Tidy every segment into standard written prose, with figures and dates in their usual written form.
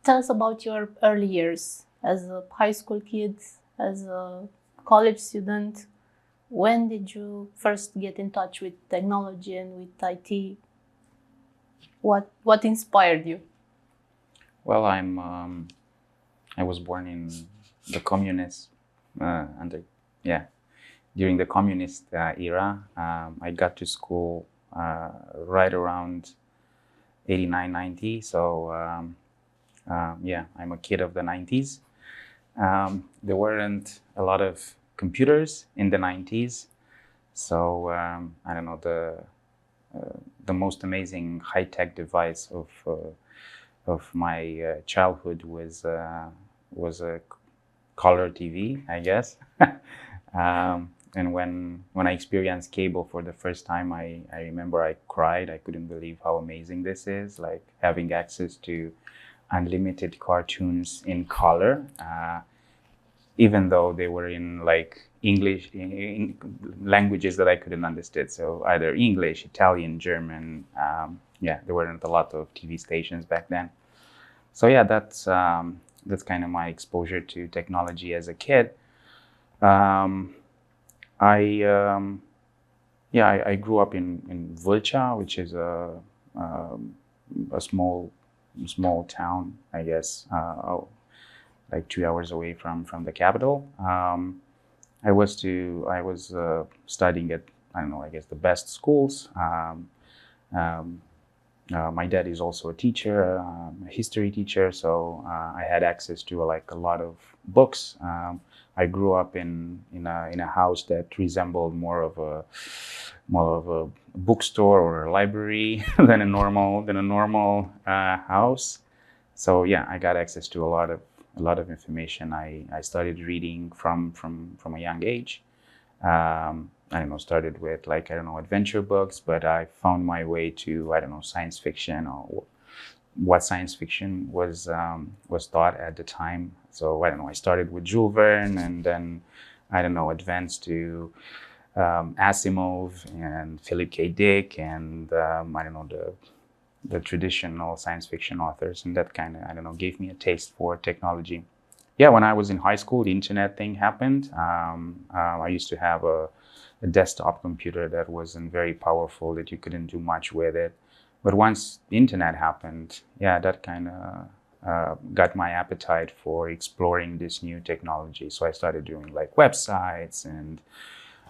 Tell us about your early years as a high school kid, as a college student. When did you first get in touch with technology and with IT? What inspired you? Well, I was born in the communist during the communist era. I got to school right around 89, 90. So I'm a kid of the 90s. There weren't a lot of computers in the 90s. So I don't know, the most amazing high-tech device of my childhood was a color TV, I guess. And when I experienced cable for the first time, I remember I cried. I couldn't believe how amazing this is, like having access to unlimited cartoons in color, even though they were in like English, in languages that I couldn't understand. So either English, Italian, German. There weren't a lot of TV stations back then. So yeah, that's kind of my exposure to technology as a kid. I grew up in Vâlcea, which is a small town, I guess, like 2 hours away from the capital. I was studying at, I don't know, I guess the best schools. My dad is also a teacher, a history teacher, so I had access to like a lot of books. I grew up in a house that resembled more of a bookstore or a library than a normal house. So yeah, I got access to a lot of information. I started reading from a young age. I don't know, started with like, I don't know, adventure books, but I found my way to, I don't know, science fiction, or what science fiction was taught at the time. So I don't know, I started with Jules Verne, and then, I don't know, advanced to Asimov and Philip K. Dick, and I don't know, the traditional science fiction authors, and that kind of, I don't know, gave me a taste for technology. Yeah, when I was in high school, the internet thing happened. I used to have a desktop computer that wasn't very powerful, that you couldn't do much with it. But once the internet happened, yeah, that kind of got my appetite for exploring this new technology. So I started doing like websites and,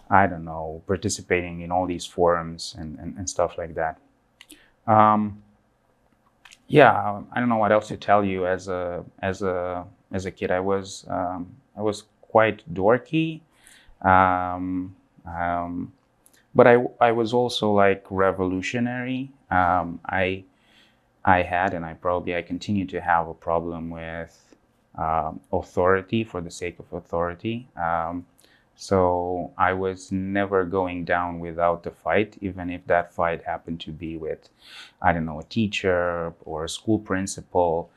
I don't know, participating in all these forums and stuff like that. I don't know what else to tell you. As a kid, I was quite dorky, but I was also like revolutionary. I had, and I continue to have a problem with authority for the sake of authority. So I was never going down without a fight, even if that fight happened to be with, I don't know, a teacher or a school principal.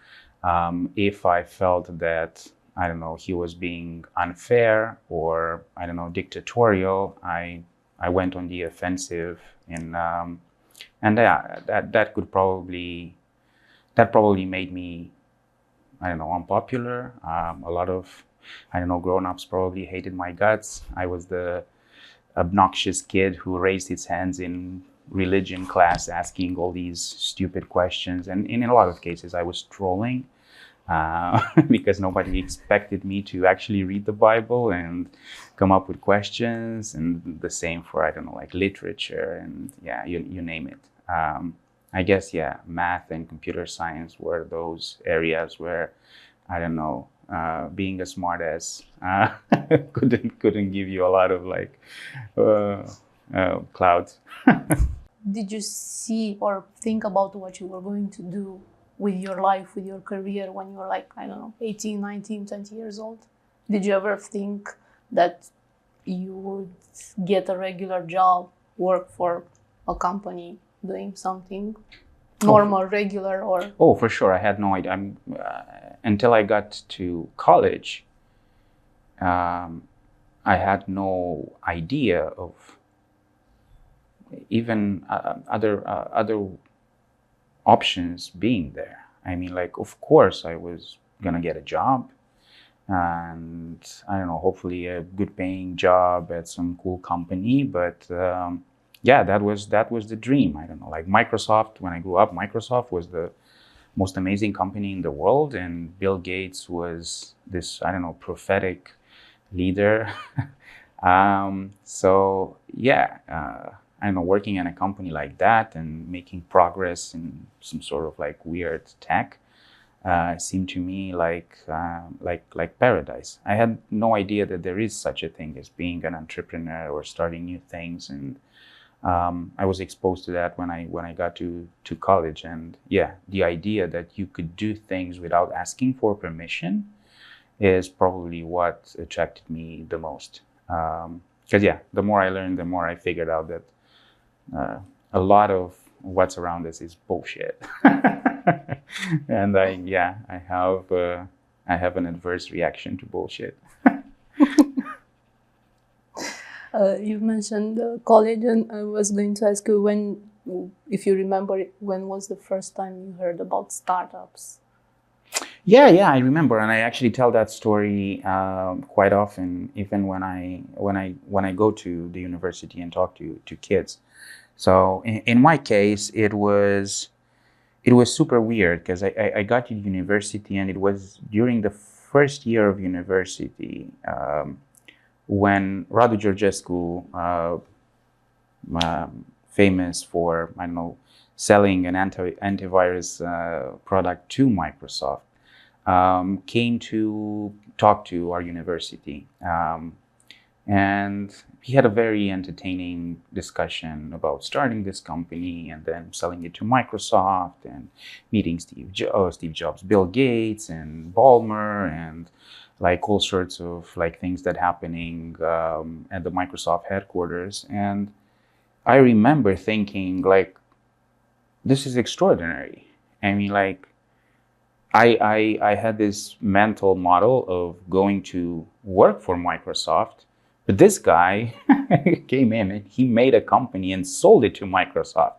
If I felt that, I don't know, he was being unfair or, I don't know, dictatorial, I went on the offensive, and that probably made me, I don't know, unpopular. A lot of, I don't know, grown-ups probably hated my guts. I was the obnoxious kid who raised his hands in religion class, asking all these stupid questions. And in a lot of cases, I was trolling because nobody expected me to actually read the Bible and come up with questions. And the same for, I don't know, like literature and, yeah, you name it. I guess, yeah, math and computer science were those areas where, I don't know, being a smartass couldn't give you a lot of like clout. Did you see or think about what you were going to do with your life, with your career, when you were like, I don't know, 18, 19, 20 years old? Did you ever think that you would get a regular job, work for a company, doing something normal, regular, or? Oh, for sure. I had no idea. Until I got to college, I had no idea of even other options being there. I mean, like, of course I was gonna get a job, and I don't know, hopefully a good paying job at some cool company. But yeah, that was the dream. I don't know, like Microsoft, when I grew up, Microsoft was the most amazing company in the world, and Bill Gates was this, I don't know, prophetic leader. So yeah, I don't know, working in a company like that and making progress in some sort of like weird tech seemed to me like paradise. I had no idea that there is such a thing as being an entrepreneur or starting new things, and I was exposed to that when I got to college. And yeah, the idea that you could do things without asking for permission is probably what attracted me the most. Because yeah, the more I learned, the more I figured out that a lot of what's around us is bullshit. And I have an adverse reaction to bullshit. You mentioned college, and I was going to ask you if you remember, when was the first time you heard about startups? Yeah, I remember, and I actually tell that story quite often, even when I go to the university and talk to kids. So in my case, it was super weird because I got to university, and it was during the first year of university when Radu Georgescu, famous for, I don't know, selling an antivirus product to Microsoft, came to talk to our university. And he had a very entertaining discussion about starting this company and then selling it to Microsoft, and meeting Steve Jobs, Bill Gates, and Ballmer, and like all sorts of like things that happening at the Microsoft headquarters. And I remember thinking, like, this is extraordinary. I mean, like, I had this mental model of going to work for Microsoft, but this guy came in and he made a company and sold it to Microsoft.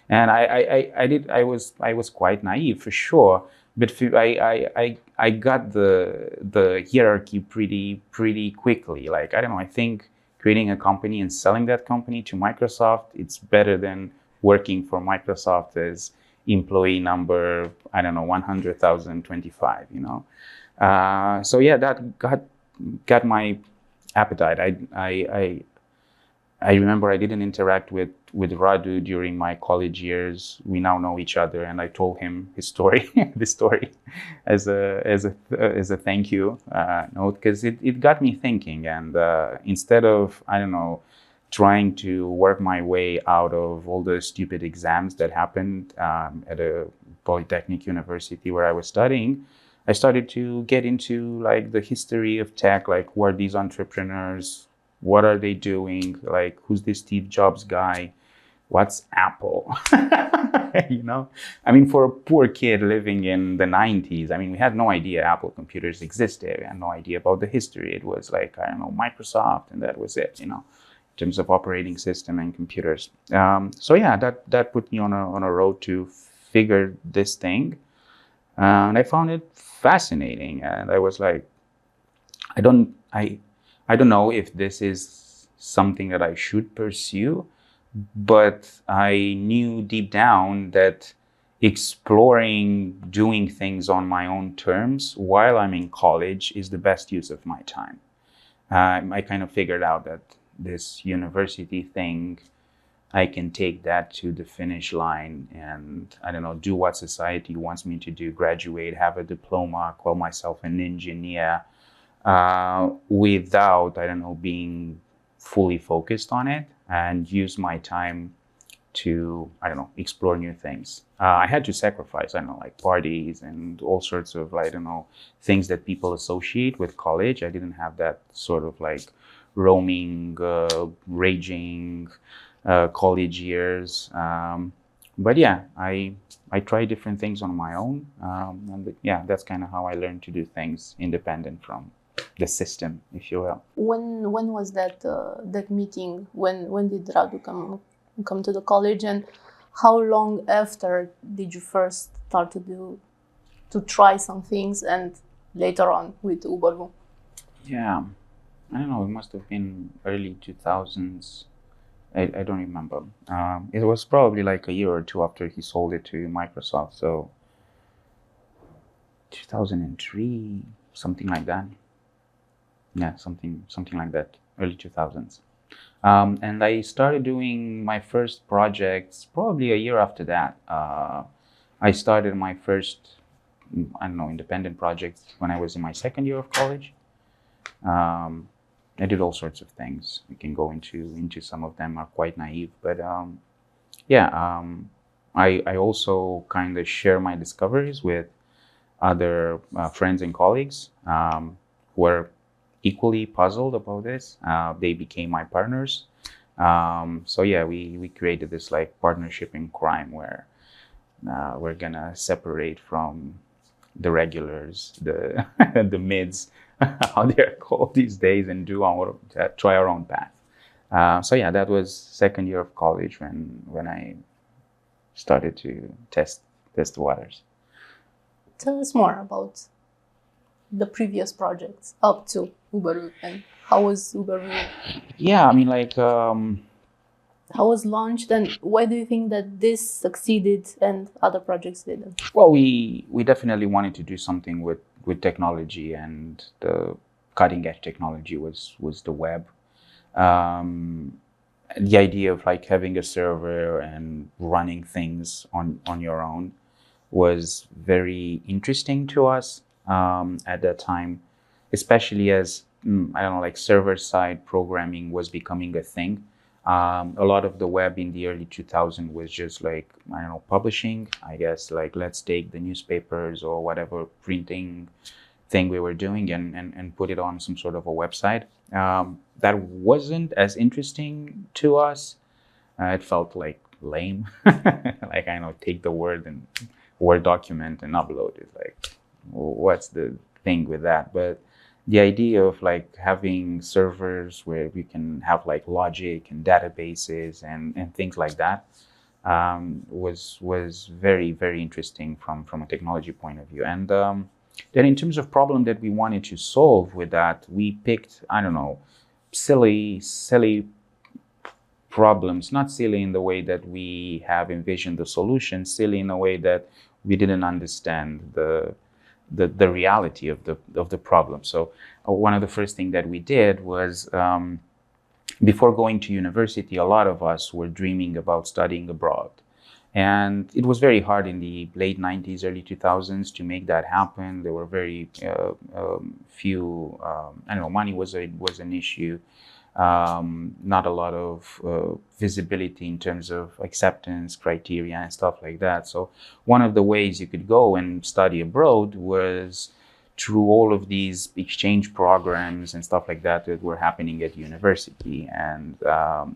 And I was quite naive for sure, but I got the hierarchy pretty quickly. Like, I don't know, I think creating a company and selling that company to Microsoft, it's better than working for Microsoft as employee number, I don't know, 100,025, you know. So yeah, that got my appetite. I remember I didn't interact with Radu during my college years. We now know each other, and I told him his story, this story, as a thank you note, because it got me thinking. And instead of, I don't know, trying to work my way out of all the stupid exams that happened at a polytechnic university where I was studying, I started to get into like the history of tech, like who are these entrepreneurs, what are they doing, like who's this Steve Jobs guy, what's Apple? You know, I mean, for a poor kid living in the 90s, I mean, we had no idea Apple computers existed. We had no idea about the history. It was like, I don't know, Microsoft, and that was it, you know, in terms of operating system and computers. So yeah, that put me on a road to figure this thing. And I found it fascinating. And I was like, I don't know if this is something that I should pursue, but I knew deep down that exploring doing things on my own terms while I'm in college is the best use of my time. I kind of figured out that this university thing, I can take that to the finish line and, I don't know, do what society wants me to do, graduate, have a diploma, call myself an engineer, without, I don't know, being fully focused on it, and use my time to, I don't know, explore new things. I had to sacrifice, I don't know, like parties and all sorts of, I don't know, things that people associate with college. I didn't have that sort of like roaming, raging college years. But yeah, I tried different things on my own. And yeah, that's kind of how I learned to do things independent from the system, if you will. When was that meeting? When did Radu come to the college, and how long after did you first start to do to try some things, and later on with UberVu? Yeah, I don't know. It must have been early 2000s. I don't remember. It was probably like a year or two after he sold it to Microsoft. So 2003, something like that. Yeah, something like that. Early 2000s. And I started doing my first projects probably a year after that. I started my first, I don't know, independent projects when I was in my second year of college. I did all sorts of things. We can go into some of them are quite naive, but yeah, I also kind of share my discoveries with other friends and colleagues who are equally puzzled about this. They became my partners. So yeah, we created this like partnership in crime where we're gonna separate from the regulars, the the mids, how they're called these days, and try our own path. So yeah, that was second year of college when I started to test the waters. Tell us more about the previous projects up to UberVu, and how was UberVu? Yeah, I mean, how was launched, and why do you think that this succeeded and other projects didn't? well, we definitely wanted to do something with technology, and the cutting edge technology was the web. The idea of like having a server and running things on your own was very interesting to us at that time, especially as I don't know, like server side programming was becoming a thing. A lot of the web in the early 2000s was just like, I don't know, publishing, I guess, like let's take the newspapers or whatever printing thing we were doing and put it on some sort of a website. That wasn't as interesting to us. It felt like lame. Like, I know, take the Word document and upload it. Like, what's the thing with that? But the idea of like having servers where we can have like logic and databases and things like that was very, very interesting from a technology point of view. And then in terms of problem that we wanted to solve with that, we picked, I don't know, silly problems, not silly in the way that we have envisioned the solution, silly in a way that we didn't understand the reality of the problem. So one of the first things that we did was before going to university, a lot of us were dreaming about studying abroad. And it was very hard in the late 90s, early 2000s to make that happen. There were very few, I don't know, money was an issue. Not a lot of visibility in terms of acceptance criteria and stuff like that. So one of the ways you could go and study abroad was through all of these exchange programs and stuff like that that were happening at university, and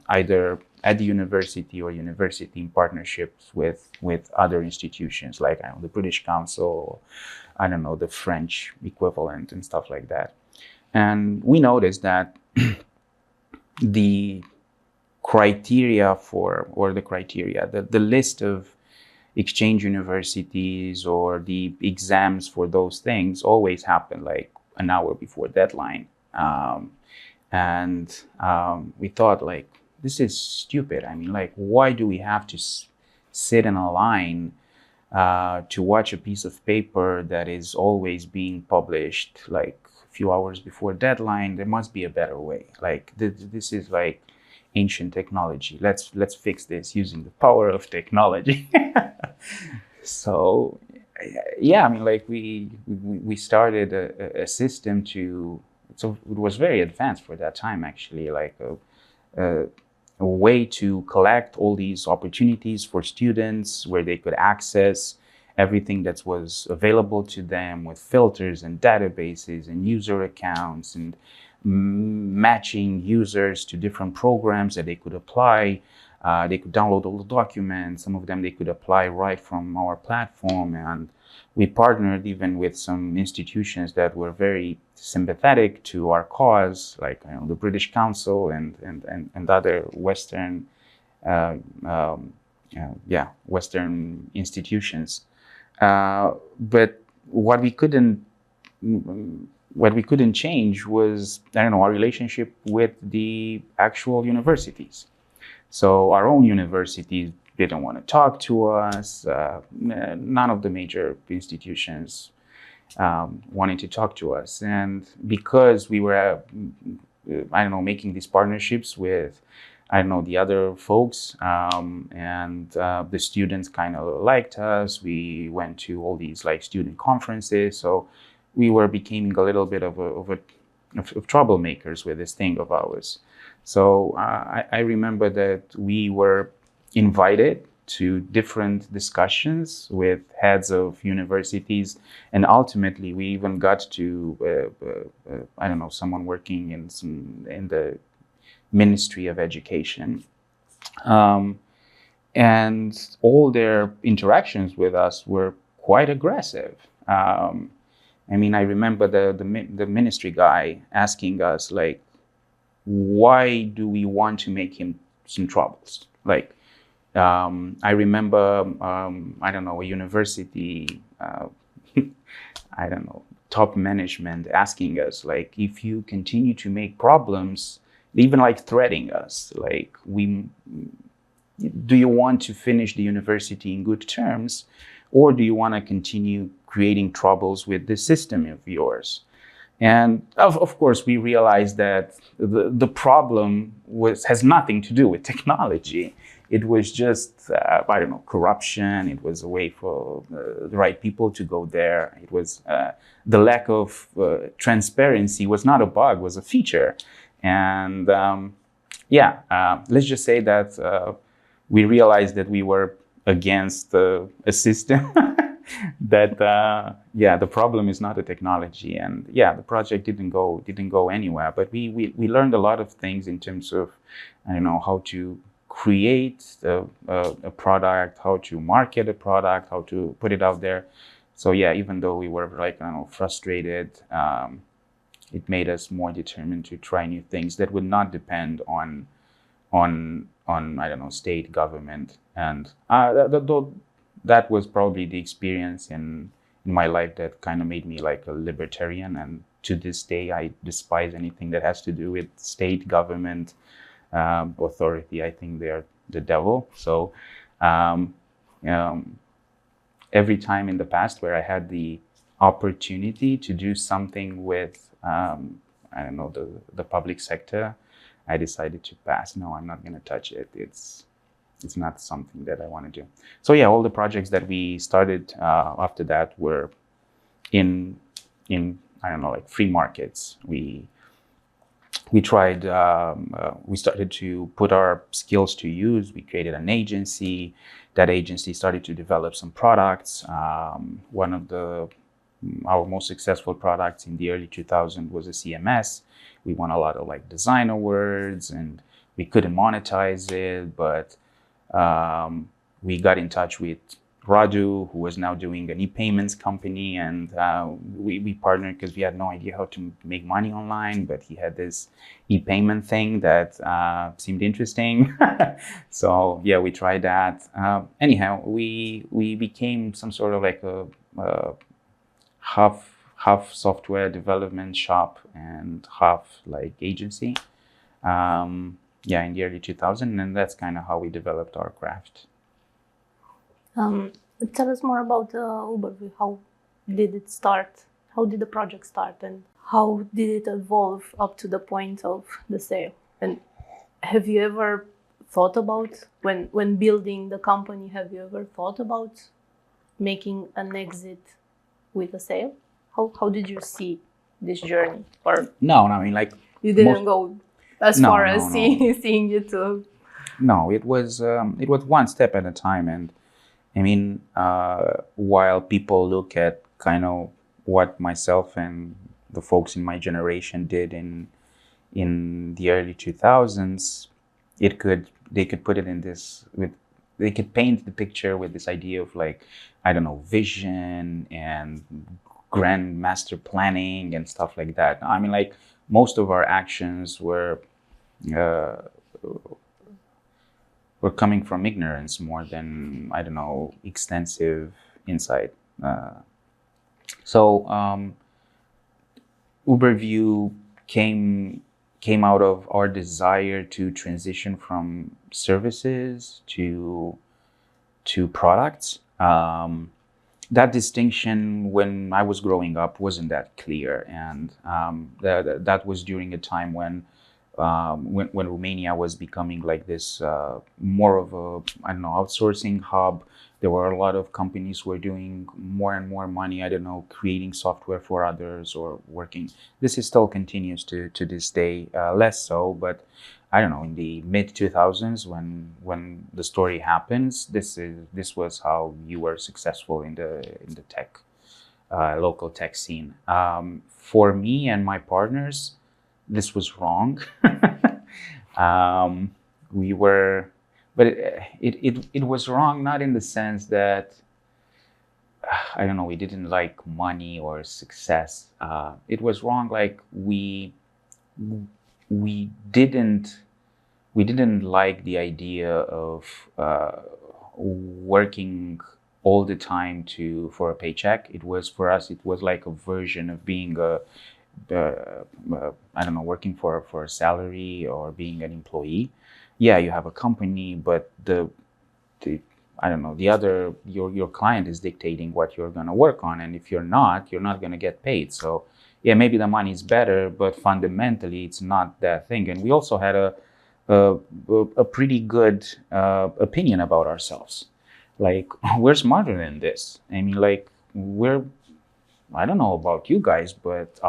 either at the university or university in partnerships with other institutions like, I don't know, the British Council, I don't know, the French equivalent and stuff like that. And we noticed that the criteria the list of exchange universities or the exams for those things always happen like an hour before deadline. We thought, like, this is stupid. I mean, like, why do we have to sit in a line to watch a piece of paper that is always being published like a few hours before deadline? There must be a better way. Like, this is like ancient technology. Let's fix this using the power of technology. So yeah, I mean, like we started a system so it was very advanced for that time, actually, like a way to collect all these opportunities for students where they could access everything that was available to them with filters and databases and user accounts and matching users to different programs that they could apply. They could download all the documents. Some of them they could apply right from our platform. And we partnered even with some institutions that were very sympathetic to our cause, like, you know, the British Council and other Western, Western institutions. But what we couldn't what we couldn't change was, I don't know, our relationship with the actual universities. So our own universities didn't want to talk to us. None of the major institutions wanted to talk to us. And because we were, I don't know, making these partnerships with, I don't know, the other folks, and the students kind of liked us. We went to all these like student conferences. So we were becoming a little bit of troublemakers with this thing of ours. So I remember that we were invited to different discussions with heads of universities, and ultimately we even got to I don't know, someone working in the Ministry of Education, and all their interactions with us were quite aggressive. I mean, I remember the ministry guy asking us, like, why do we want to make him some troubles? Like, I remember, I don't know, a university, I don't know, top management asking us, like, if you continue to make problems, even like threatening us, like, do you want to finish the university in good terms, or do you want to continue creating troubles with the system of yours? And of course, we realized that the problem has nothing to do with technology. It was just, I don't know, corruption. It was a way for the right people to go there. It was the lack of transparency was not a bug, was a feature. And let's just say that we realized that we were against a system that the problem is not the technology, and the project didn't go anywhere. But we learned a lot of things in terms of, I don't know, how to create a product, how to market a product, how to put it out there. So even though we were like, I don't know, frustrated, it made us more determined to try new things that would not depend on I don't know, state government. And that was probably the experience in my life that kind of made me like a libertarian. And to this day, I despise anything that has to do with state government, authority. I think they're the devil. So every time in the past where I had the opportunity to do something with, I don't know, the public sector, I decided to pass. No, I'm not going to touch it. It's not something that I want to do. So all the projects that we started after that were in I don't know, like free markets. We tried. We started to put our skills to use. We created an agency. That agency started to develop some products. One of our most successful products in the early 2000s was a CMS. We won a lot of like design awards, and we couldn't monetize it, but we got in touch with Radu, who was now doing an e-payments company, and we partnered because we had no idea how to make money online, but he had this e-payment thing that seemed interesting. So we tried that. Anyhow, we became some sort of like a half software development shop and half like agency. In the early 2000s, and that's kind of how we developed our craft. Tell us more about UberVu. How did it start? How did the project start, and how did it evolve up to the point of the sale? And have you ever thought about, when building the company, have you ever thought about making an exit with a sale? How did you see this journey? Or no, I mean, like, you didn't go as far as seeing it. No, it was one step at a time. And I mean, while people look at kind of what myself and the folks in my generation did in the early 2000s, they could put it in this they could paint the picture with this idea of like, I don't know, vision and grand master planning and stuff like that. I mean, like, most of our actions were coming from ignorance more than, I don't know, extensive insight. So UberVu came out of our desire to transition from services to products. That distinction, when I was growing up, wasn't that clear, and that was during a time when Romania was becoming like this more of a, I don't know, outsourcing hub. There were a lot of companies who were doing more and more money, I don't know, creating software for others or working. This is still continues to this day, less so, but I don't know, in the mid 2000s when the story happens, this was how you were successful in the tech local tech scene. For me and my partners, this was wrong. We were, but it was wrong not in the sense that I don't know, we didn't like money or success. It was wrong like we didn't we didn't like the idea of working all the time for a paycheck. It was for us. It was like a version of being I don't know, working for a salary or being an employee. Yeah, you have a company, but the I don't know, the other your client is dictating what you're going to work on, and if you're not going to get paid. So yeah, maybe the money is better, but fundamentally it's not that thing. And we also had a, a pretty good opinion about ourselves. Like, we're smarter than this. I mean, like, I don't know about you guys, but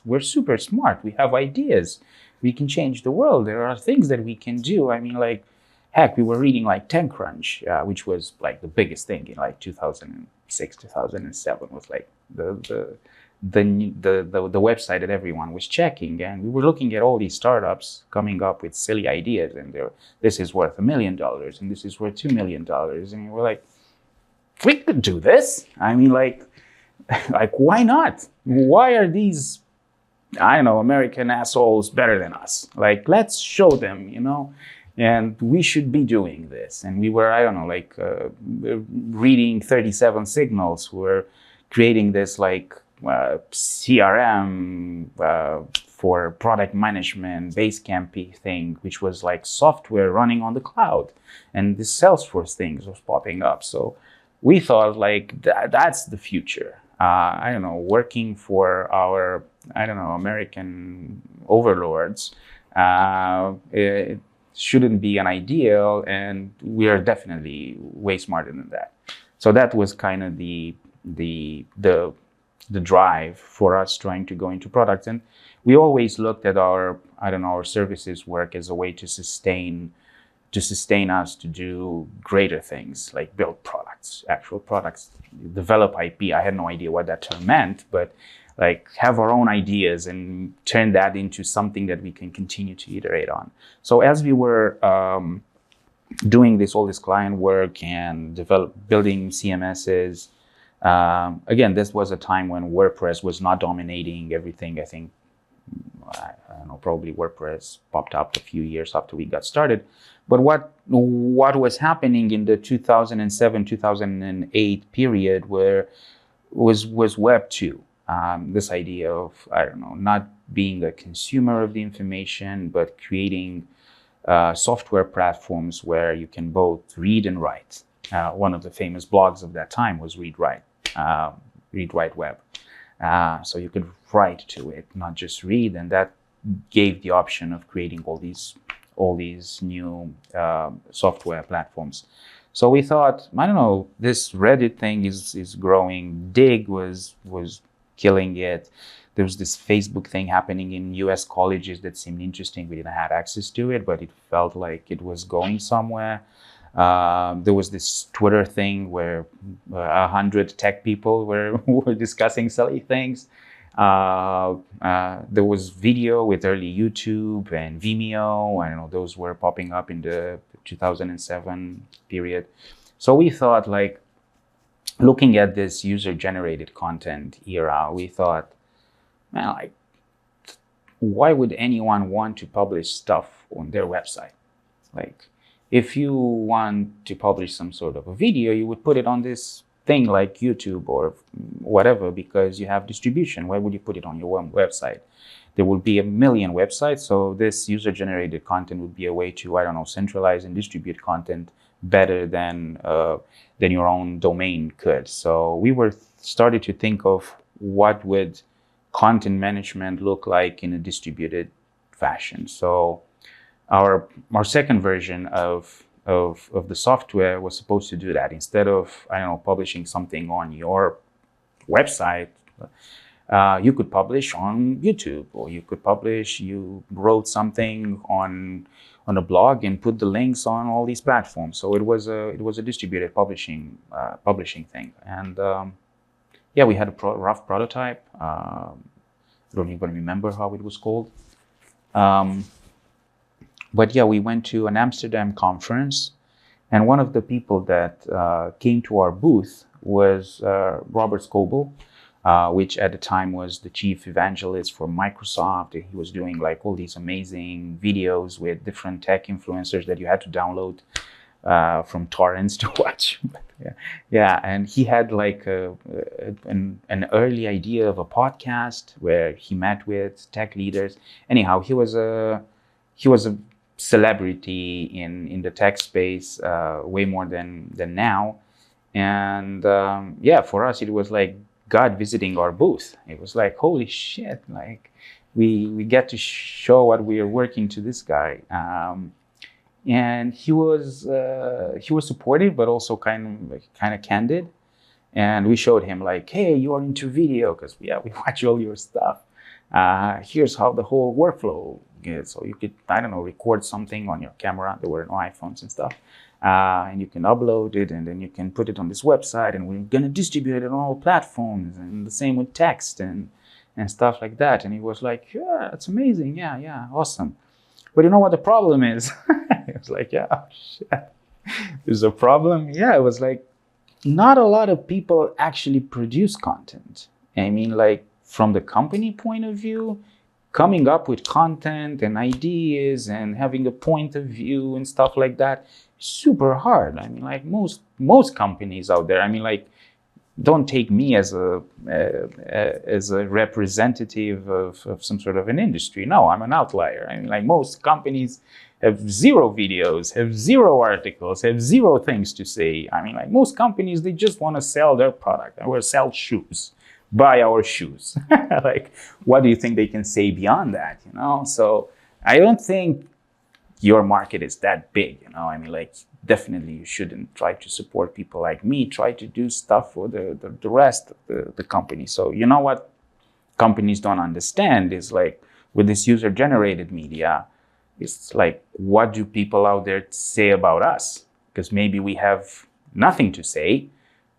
we're super smart. We have ideas. We can change the world. There are things that we can do. I mean, like, heck, we were reading like TechCrunch, which was like the biggest thing in like 2006, 2007 was like the website that everyone was checking, and we were looking at all these startups coming up with silly ideas, and this is worth $1 million, and this is worth $2 million, and we're like, we could do this. I mean, like why not? Why are these, I don't know, American assholes better than us? Like, let's show them, you know. And we should be doing this. And we were, I don't know, like reading 37 Signals. We were creating this like CRM for product management, Basecamp thing, which was like software running on the cloud. And this Salesforce thing was popping up. So we thought like that's the future. I don't know, working for our, I don't know, American overlords. It shouldn't be an ideal, and we are definitely way smarter than that. So that was kind of the drive for us trying to go into products. And we always looked at our, I don't know, our services work as a way to sustain us to do greater things, like build products, actual products, develop IP. I had no idea what that term meant, but like have our own ideas and turn that into something that we can continue to iterate on. So as we were doing all this client work and building CMSs, again, this was a time when WordPress was not dominating everything. I think, I don't know, probably WordPress popped up a few years after we got started. But what was happening in the 2007, 2008 period was Web 2. This idea of, I don't know, not being a consumer of the information, but creating software platforms where you can both read and write. One of the famous blogs of that time was Read Write Web. So you could write to it, not just read, and that gave the option of creating all these new software platforms. So we thought, I don't know, this Reddit thing is growing. Dig was killing it. There was this Facebook thing happening in US colleges that seemed interesting. We didn't have access to it, but it felt like it was going somewhere. There was this Twitter thing where 100 tech people were discussing silly things. There was video with early YouTube and Vimeo. I don't know, those were popping up in the 2007 period. So we thought, like, looking at this user-generated content era, we thought, man, like, why would anyone want to publish stuff on their website? Like, if you want to publish some sort of a video, you would put it on this thing like YouTube or whatever, because you have distribution. Why would you put it on your own website? There will be a million websites. So this user-generated content would be a way to, I don't know, centralize and distribute content better than your own domain could. So we were started to think of what would content management look like in a distributed fashion. So our second version of the software was supposed to do that. Instead of, I don't know, publishing something on your website, you could publish on YouTube, or you wrote something on a blog and put the links on all these platforms. So it was a distributed publishing thing. And yeah, we had a rough prototype. I don't even remember how it was called. But yeah, we went to an Amsterdam conference, and one of the people that came to our booth was Robert Scoble, which at the time was the chief evangelist for Microsoft. He was doing like all these amazing videos with different tech influencers that you had to download from torrents to watch. Yeah, and he had like an early idea of a podcast where he met with tech leaders. Anyhow, he was a celebrity in the tech space, way more than now. And yeah, for us it was like God visiting our booth. It was like, holy shit, like we get to show what we are working to this guy. And he was supportive, but also kind of candid. And we showed him like, hey, you are into video, because we watch all your stuff. Here's how the whole workflow is. So you could, I don't know, record something on your camera. There were no iPhones and stuff. And you can upload it, and then you can put it on this website, and we're gonna distribute it on all platforms, and the same with text and stuff like that. And he was like, yeah, it's amazing. Yeah, awesome. But you know what the problem is? It was like, yeah, shit. There's a problem. Yeah, it was like, not a lot of people actually produce content. I mean, like, from the company point of view, coming up with content and ideas and having a point of view and stuff like that, super hard. I mean, like most companies out there, I mean, like, don't take me as a representative of some sort of an industry. No, I'm an outlier. I mean, like, most companies have zero videos, have zero articles, have zero things to say. I mean, like, most companies, they just want to sell their product or sell shoes. Buy our shoes. Like, what do you think they can say beyond that, you know? So I don't think your market is that big, you know? I mean, like, definitely you shouldn't try to support people like me. Try to do stuff for the rest of the company. So you know what companies don't understand is, like, with this user-generated media, it's like, what do people out there say about us? Because maybe we have nothing to say,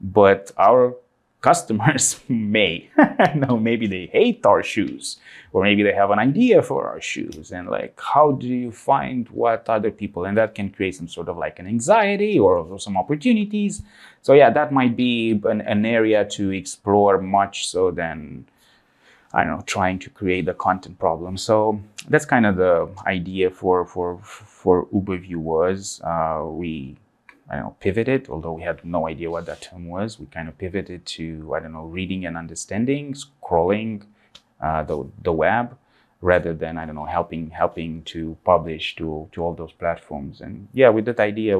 but our customers may. No, maybe they hate our shoes, or maybe they have an idea for our shoes. And like, how do you find what other people, and that can create some sort of like an anxiety or some opportunities. So yeah, that might be an area to explore much so than, I don't know, trying to create the content problem. So that's kind of the idea for UberVu was. We, I don't know, pivoted, although we had no idea what that term was. We kind of pivoted to, I don't know, reading and understanding, scrolling the web, rather than, I don't know, helping to publish to all those platforms. And yeah, with that idea,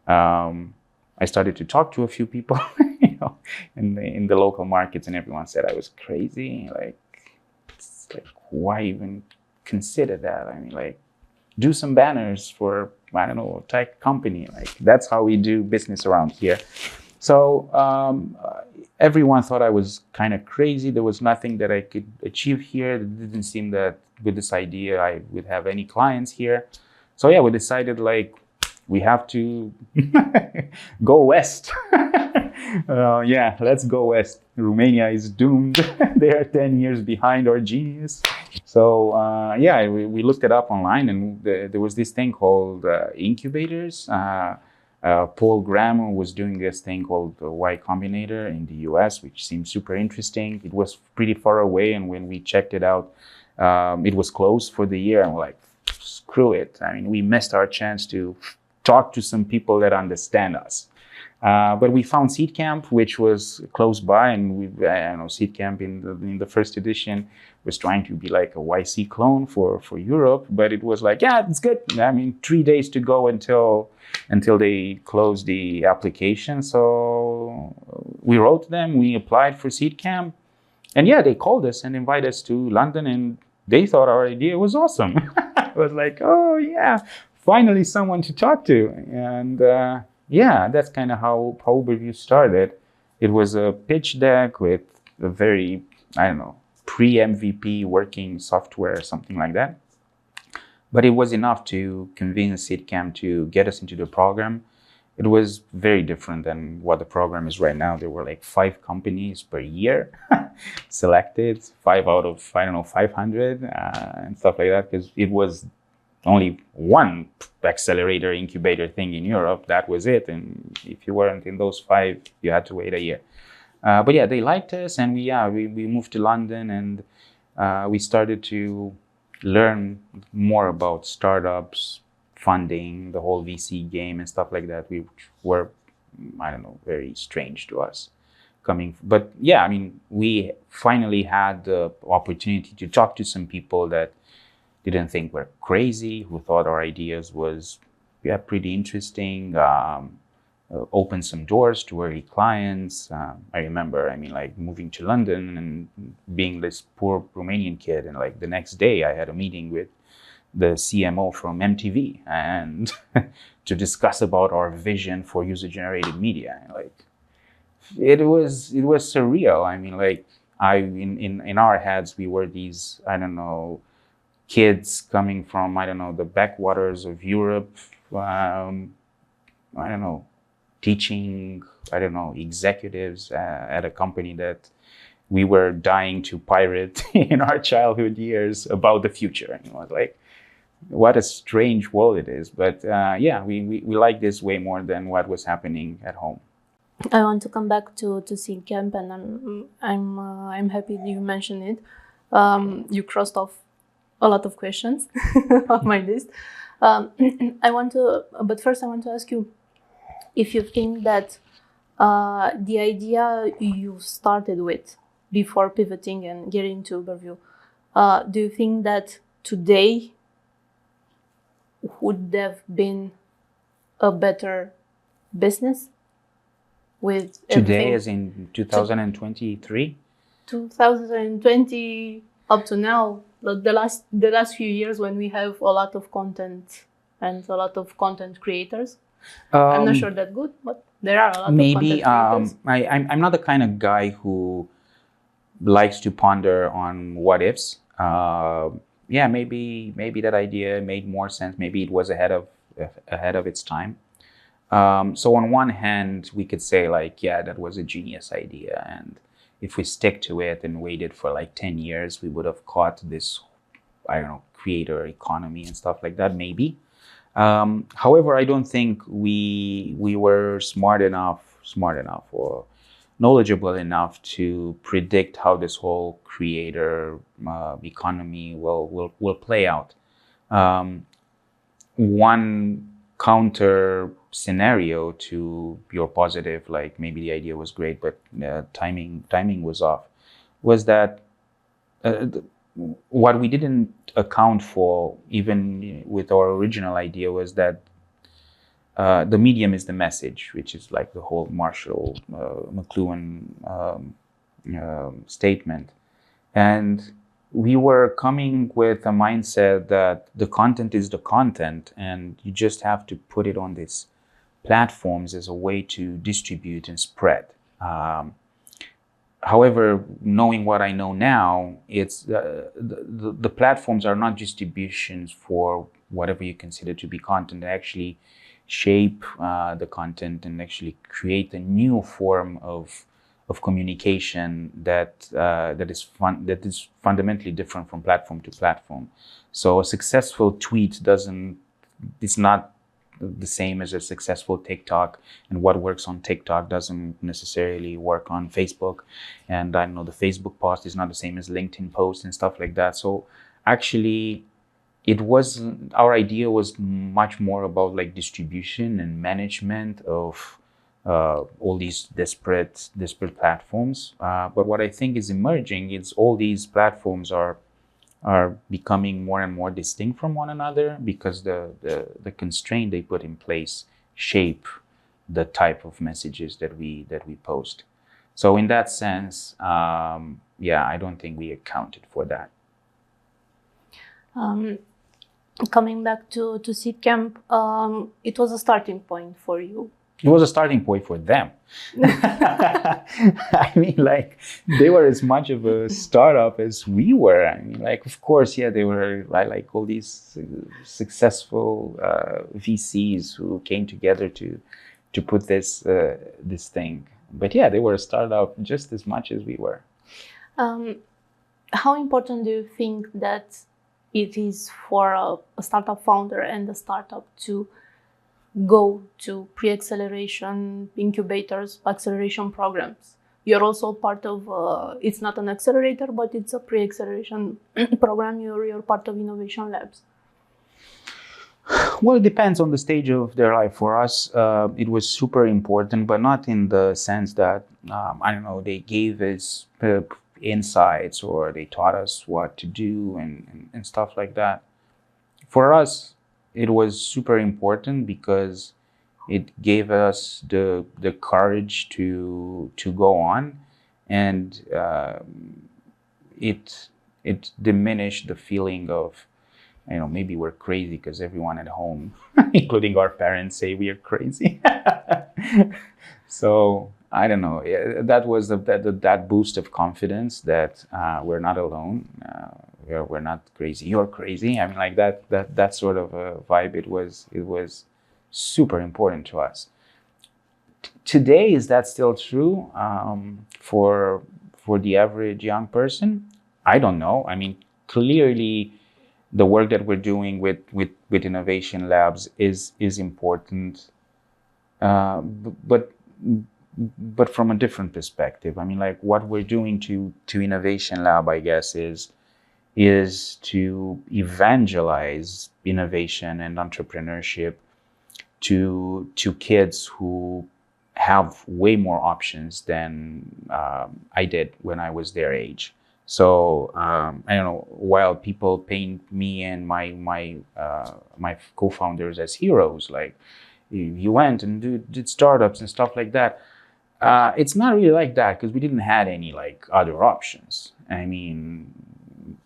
I started to talk to a few people, you know, in the local markets, and everyone said I was crazy. Like, it's like, why even consider that? I mean, like, do some banners for, I don't know, a tech company. Like, that's how we do business around here. So everyone thought I was kind of crazy. There was nothing that I could achieve here. It didn't seem that with this idea I would have any clients here. So yeah, we decided, like, we have to go west. Yeah, let's go west. Romania is doomed. They are 10 years behind our genius. So yeah, we looked it up online, and there was this thing called incubators. Paul Graham was doing this thing called the Y Combinator in the US, which seemed super interesting. It was pretty far away, and when we checked it out, it was closed for the year, and we're like, screw it. I mean, we missed our chance to talk to some people that understand us. But we found Seed Camp, which was close by, and I don't know, Seed Camp in the first edition was trying to be like a YC clone for Europe, but it was like, yeah, it's good. I mean, 3 days to go until they closed the application. So we wrote them, we applied for Seed Camp, and yeah, they called us and invited us to London, and they thought our idea was awesome. I was like, oh yeah, finally someone to talk to. And yeah, that's kind of how UberVu started. It was a pitch deck with a very, I don't know, pre-MVP working software, something like that. But it was enough to convince SeedCamp to get us into the program. It was very different than what the program is right now. There were like 5 companies per year selected, 5 out of, I don't know, 500 and stuff like that, because it was only one accelerator incubator thing in Europe. That was it. And if you weren't in those 5, you had to wait a year. But yeah, they liked us, and we moved to London, and we started to learn more about startups, funding, the whole VC game and stuff like that, which were, I don't know, very strange to us coming. But yeah, I mean, we finally had the opportunity to talk to some people that didn't think we're crazy, who thought our ideas was, yeah, pretty interesting, opened some doors to early clients. I remember, I mean, like moving to London and being this poor Romanian kid, and like the next day I had a meeting with the CMO from MTV and to discuss about our vision for user-generated media. Like it was surreal. I mean, like in our heads we were these, I don't know, kids coming from, I don't know, the backwaters of Europe. I don't know, teaching, I don't know, executives at a company that we were dying to pirate in our childhood years about the future. You know, like, what a strange world it is. But yeah, we like this way more than what was happening at home. I want to come back to Seed Camp, and I'm happy you mentioned it. You crossed off a lot of questions on my list. But first I want to ask you if you think that the idea you started with before pivoting and getting to UberVu, do you think that today would have been a better business with today, as in 2023? 2020 up to now, the last few years, when we have a lot of content and a lot of content creators. I'm not sure that good, but there are a lot maybe, of content creators. I'm not the kind of guy who likes to ponder on what ifs. Yeah, maybe that idea made more sense. Maybe it was ahead of its time. So on one hand, we could say like, yeah, that was a genius idea, and if we stick to it and waited for like 10 years, we would have caught this, I don't know, creator economy and stuff like that, maybe. However, I don't think we were smart enough or knowledgeable enough to predict how this whole creator economy will play out. One counter scenario to your positive, like maybe the idea was great, but timing was off, was that what we didn't account for, even with our original idea, was that the medium is the message, which is like the whole Marshall McLuhan statement. And we were coming with a mindset that the content is the content, and you just have to put it on these platforms as a way to distribute and spread. However, knowing what I know now, it's the platforms are not distributions for whatever you consider to be content. They actually shape the content and actually create a new form of communication that is fundamentally different from platform to platform. So a successful tweet it's not the same as a successful TikTok, and what works on TikTok doesn't necessarily work on Facebook. And I know the Facebook post is not the same as LinkedIn post and stuff like that. So actually, our idea was much more about like distribution and management of all these disparate platforms. But what I think is emerging is all these platforms are becoming more and more distinct from one another, because the constraint they put in place shape the type of messages that we post. So in that sense, I don't think we accounted for that. Coming back to Seed Camp, it was a starting point for you. It was a starting point for them. I mean, like, they were as much of a startup as we were. I mean, like, of course, yeah, they were like all these successful VCs who came together to put this thing. But yeah, they were a startup just as much as we were. How important do you think that it is for a startup founder and a startup to go to pre-acceleration incubators, acceleration programs? You're also part of, it's not an accelerator, but it's a pre-acceleration program. You're part of innovation labs. Well, it depends on the stage of their life. For us, it was super important, but not in the sense that, I don't know, they gave us insights or they taught us what to do and stuff like that. For us, it was super important because it gave us the courage to go on, and it diminished the feeling of, you know, maybe we're crazy, because everyone at home, including our parents, say we are crazy. So I don't know. That was that boost of confidence that we're not alone. We're not crazy. You're crazy. I mean, like that sort of a vibe. It was super important to us. Today, is that still true for the average young person? I don't know. I mean, clearly, the work that we're doing with innovation labs is important, but from a different perspective. I mean, like, what we're doing to innovation lab, I guess, is to evangelize innovation and entrepreneurship to kids who have way more options than I did when I was their age. So I don't know. While people paint me and my co-founders as heroes, like, you went and did startups and stuff like that, it's not really like that, because we didn't have any like other options. I mean,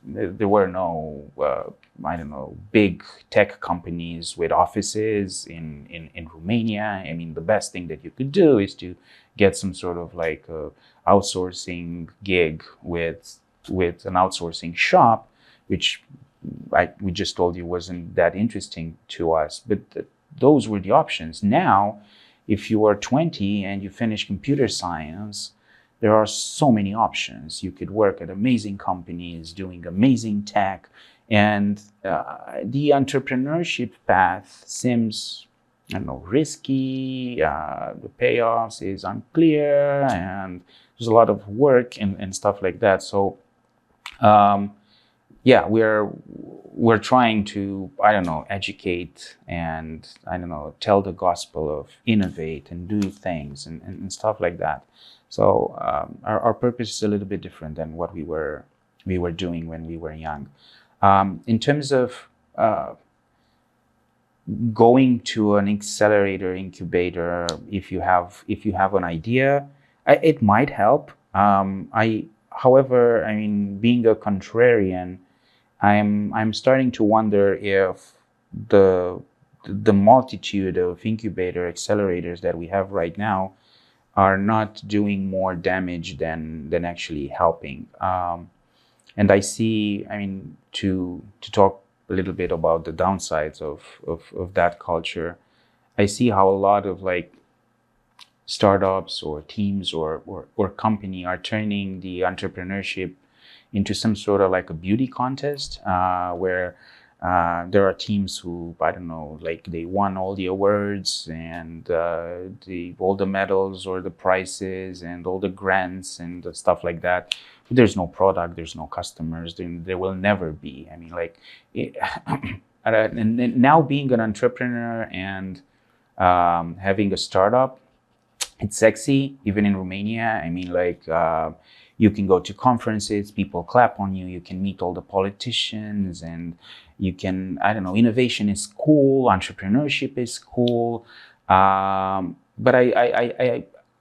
there were no I don't know, big tech companies with offices in Romania. I mean, the best thing that you could do is to get some sort of like outsourcing gig with an outsourcing shop, which we just told you wasn't that interesting to us. But those were the options. Now, if you are 20 and you finish computer science, there are so many options. You could work at amazing companies doing amazing tech, and the entrepreneurship path seems, I don't know, risky. The payoffs is unclear, and there's a lot of work and stuff like that. So yeah, we're trying to, I don't know, educate and, I don't know, tell the gospel of innovate and do things and stuff like that. So our purpose is a little bit different than what we were doing when we were young. In terms of going to an accelerator, incubator, if you have an idea, it might help. However, I mean, being a contrarian, I'm starting to wonder if the multitude of incubator accelerators that we have right now are not doing more damage than actually helping. And I see, I mean, to talk a little bit about the downsides of that culture, I see how a lot of like startups or teams or company are turning the entrepreneurship into some sort of like a beauty contest, where there are teams who, I don't know, like they won all the awards and all the medals or the prizes and all the grants and the stuff like that. But there's no product, there's no customers, there will never be. I mean, like, and now being an entrepreneur and having a startup, it's sexy, even in Romania. I mean, like, you can go to conferences, people clap on you, you can meet all the politicians, and you can, I don't know, innovation is cool, entrepreneurship is cool. But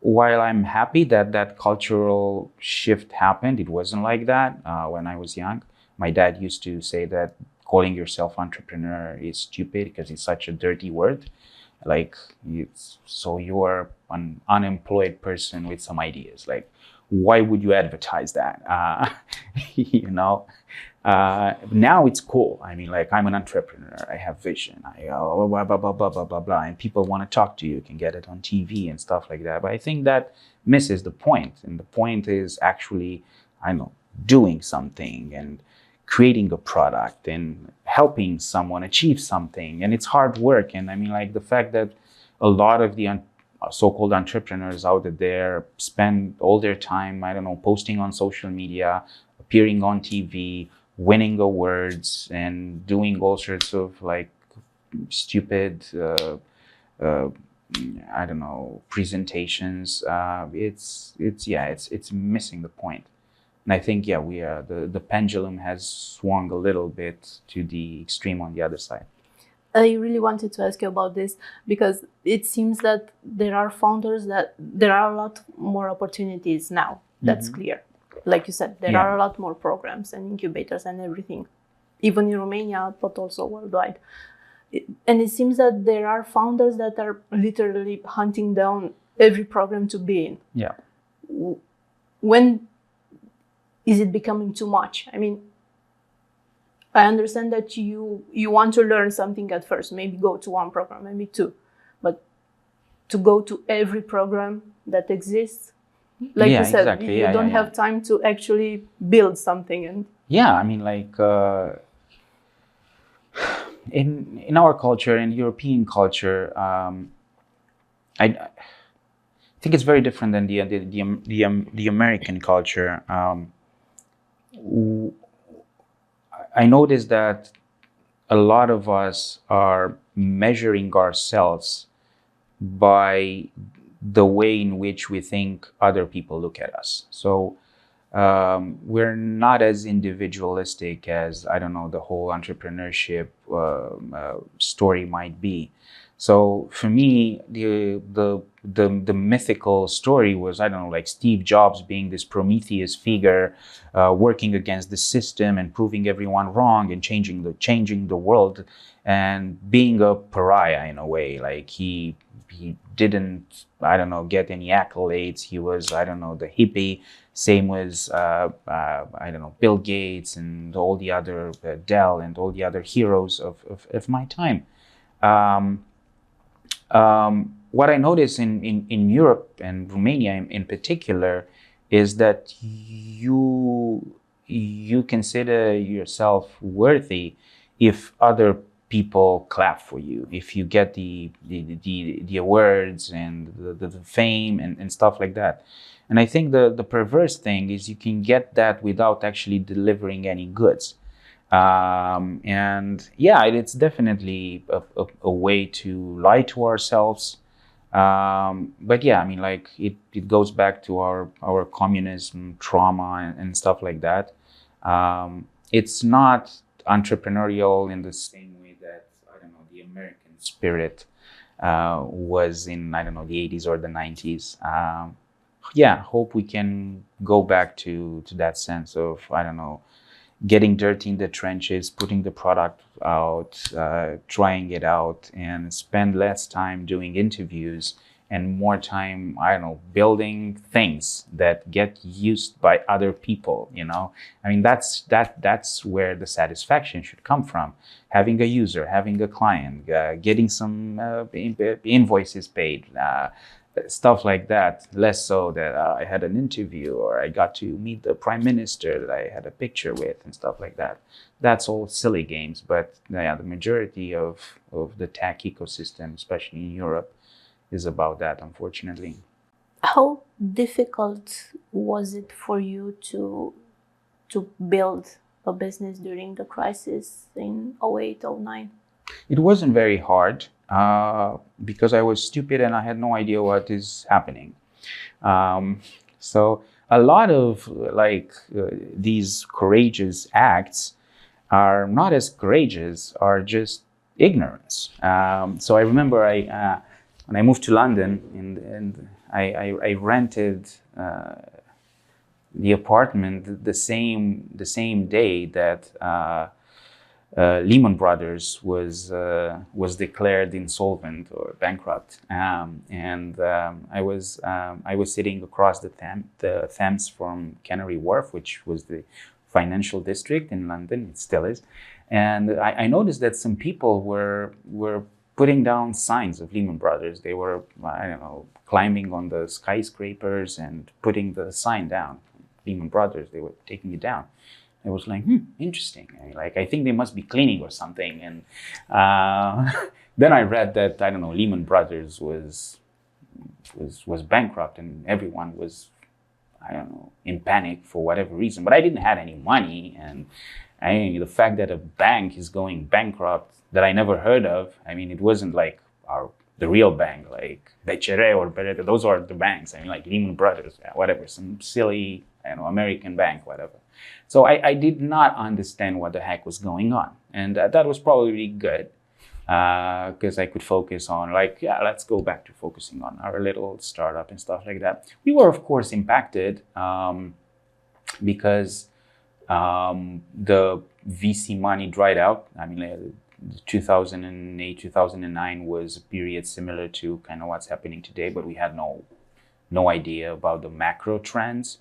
while I'm happy that that cultural shift happened, it wasn't like that when I was young. My dad used to say that calling yourself entrepreneur is stupid because it's such a dirty word. Like, it's, so you're an unemployed person with some ideas. Like, why would you advertise that? You know, now it's cool. I mean, like, I'm an entrepreneur. I have vision. I blah, blah, blah, blah, blah, blah, blah, blah. And people want to talk to you. You can get it on TV and stuff like that. But I think that misses the point. And the point is actually, I don't know, doing something and creating a product and helping someone achieve something. And it's hard work. And I mean, like, the fact that a lot of the so-called entrepreneurs out there spend all their time, I don't know, posting on social media, appearing on TV, winning awards, and doing all sorts of like stupid, I don't know, presentations. It's missing the point. And I think, yeah, the pendulum has swung a little bit to the extreme on the other side. I really wanted to ask you about this because it seems that there are founders that there are a lot more opportunities now. That's clear. Like you said, there are a lot more programs and incubators and everything, even in Romania, but also worldwide. And it seems that there are founders that are literally hunting down every program to be in. Yeah. When is it becoming too much? I mean, I understand that you want to learn something at first, maybe go to one program, maybe two, but to go to every program that exists, like you said, exactly. you don't have time to actually build something. And I mean, like, in our culture, in European culture, I think it's very different than the American culture. I noticed that a lot of us are measuring ourselves by the way in which we think other people look at us. So we're not as individualistic as, I don't know, the whole entrepreneurship story might be. So for me, the mythical story was, I don't know, like Steve Jobs being this Prometheus figure, working against the system and proving everyone wrong and changing the world, and being a pariah in a way. Like, he didn't, I don't know, get any accolades. He was, I don't know, the hippie. Same was, I don't know, Bill Gates and all the other, Dell and all the other heroes of my time. What I notice in Europe and Romania in particular is that you consider yourself worthy if other people clap for you, if you get the awards and the fame and stuff like that. And I think the perverse thing is you can get that without actually delivering any goods. And yeah, it's definitely a way to lie to ourselves. But yeah, I mean, like, it goes back to our communism trauma and stuff like that. It's not entrepreneurial in the same way that, I don't know, the American spirit was in, I don't know, the 80s or the 90s. Hope we can go back to that sense of, I don't know, getting dirty in the trenches, putting the product out, trying it out, and spend less time doing interviews and more time, I don't know, building things that get used by other people, you know? I mean, that's where the satisfaction should come from. Having a user, having a client, getting some invoices paid, stuff like that. Less so that I had an interview or I got to meet the prime minister that I had a picture with and stuff like that. That's all silly games. But yeah, the majority of the tech ecosystem, especially in Europe, is about that, unfortunately. How difficult was it for you to build a business during the crisis in 08, 09? It wasn't very hard because I was stupid and I had no idea what is happening. Um, so a lot of these courageous acts are not as courageous, are just ignorance. So I remember when I moved to London and I rented the apartment the same day that Lehman Brothers was declared insolvent or bankrupt, I was sitting across the Thames from Canary Wharf, which was the financial district in London. It still is, and I noticed that some people were putting down signs of Lehman Brothers. They were, I don't know, climbing on the skyscrapers and putting the sign down, Lehman Brothers. They were taking it down. I was like, interesting. I think they must be cleaning or something. And then I read that, I don't know, Lehman Brothers was bankrupt and everyone was, I don't know, in panic for whatever reason. But I didn't have any money. And the fact that a bank is going bankrupt that I never heard of, it wasn't like the real bank, like BCR or Beretta. Those are the banks. Like Lehman Brothers, whatever, some silly, American bank, whatever. So I did not understand what the heck was going on. And that was probably good because I could focus on let's go back to focusing on our little startup and stuff like that. We were, of course, impacted because the VC money dried out. 2008, 2009 was a period similar to kind of what's happening today, but we had no idea about the macro trends.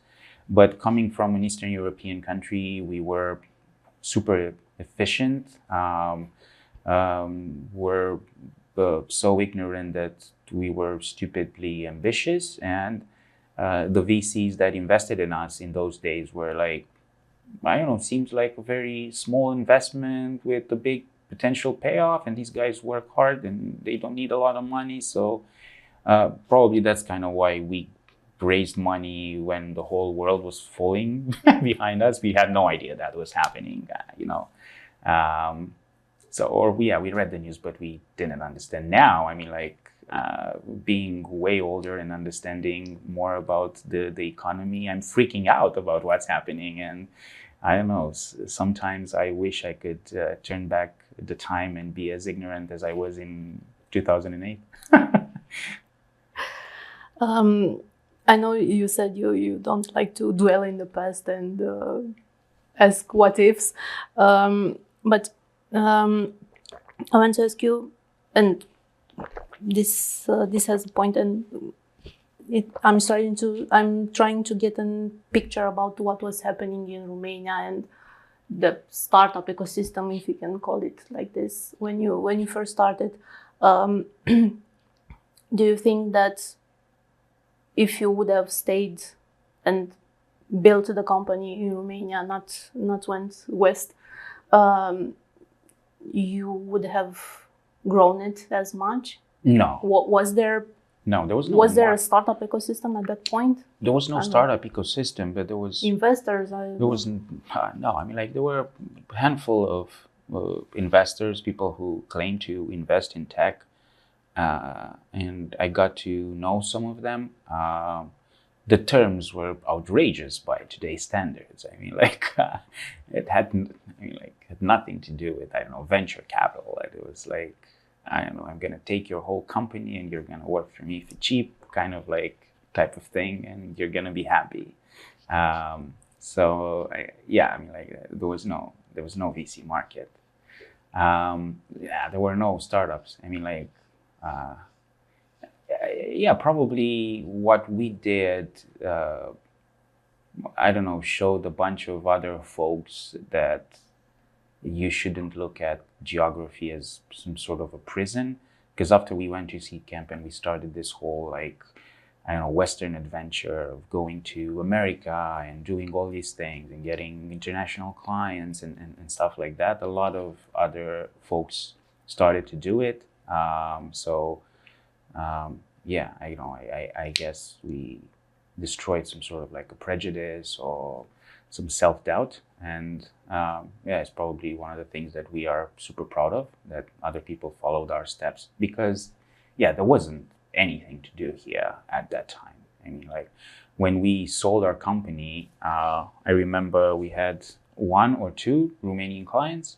But coming from an Eastern European country, we were super efficient. We're so ignorant that we were stupidly ambitious. And the VCs that invested in us in those days were like, I don't know, seems like a very small investment with a big potential payoff. And these guys work hard and they don't need a lot of money. So probably that's kind of why we raised money when the whole world was falling behind us. We had no idea that was happening, we read the news, but we didn't understand. Now, being way older and understanding more about the economy, I'm freaking out about what's happening. And I don't know, sometimes I wish I could turn back the time and be as ignorant as I was in 2008. I know you said you don't like to dwell in the past and ask what ifs, but I want to ask you, and this has a point, and I'm trying to get a picture about what was happening in Romania and the startup ecosystem, if you can call it like this, when you first started. Do you think that if you would have stayed and built the company in Romania, not went west, you would have grown it as much? No. Was there? No, there was no. Was there a startup ecosystem at that point? There was no startup ecosystem, but there was investors. There was no. There were a handful of investors, people who claimed to invest in tech. And I got to know some of them. The terms were outrageous by today's standards. It had nothing to do with, I don't know, venture capital. It was like, I don't know, I'm going to take your whole company and you're going to work for me for cheap, kind of type of thing, and you're going to be happy. There was no VC market. There were no startups. Probably what we did, showed a bunch of other folks that you shouldn't look at geography as some sort of a prison. Because after we went to Seed Camp and we started this whole Western adventure of going to America and doing all these things and getting international clients and stuff like that, a lot of other folks started to do it. I guess we destroyed some sort of a prejudice or some self-doubt, and yeah, it's probably one of the things that we are super proud of, that other people followed our steps, because yeah, there wasn't anything to do here at that time. I mean, like when we sold our company, I remember we had 1 or 2 Romanian clients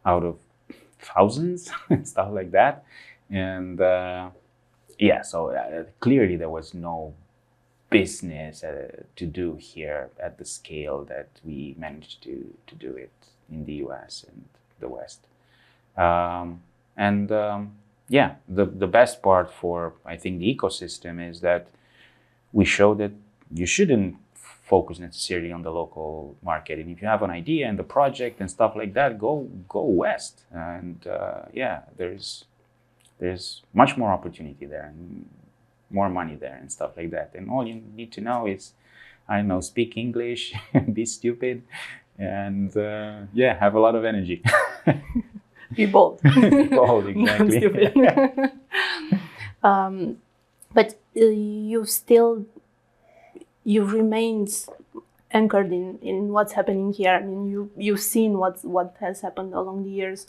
out of thousands and stuff like that. And yeah, so clearly there was no business to do here at the scale that we managed to do it in the US and the West. Yeah, the best part for, I think, the ecosystem is that we show that you shouldn't focus necessarily on the local market. And if you have an idea and the project and stuff like that, go west. And yeah, there's much more opportunity there and more money there and stuff like that. And all you need to know is, I don't know, speak English, be stupid, and yeah, have a lot of energy. Be bold. Be bold, exactly. Stupid. But you've remained anchored in what's happening here. I mean, you've seen what has happened along the years.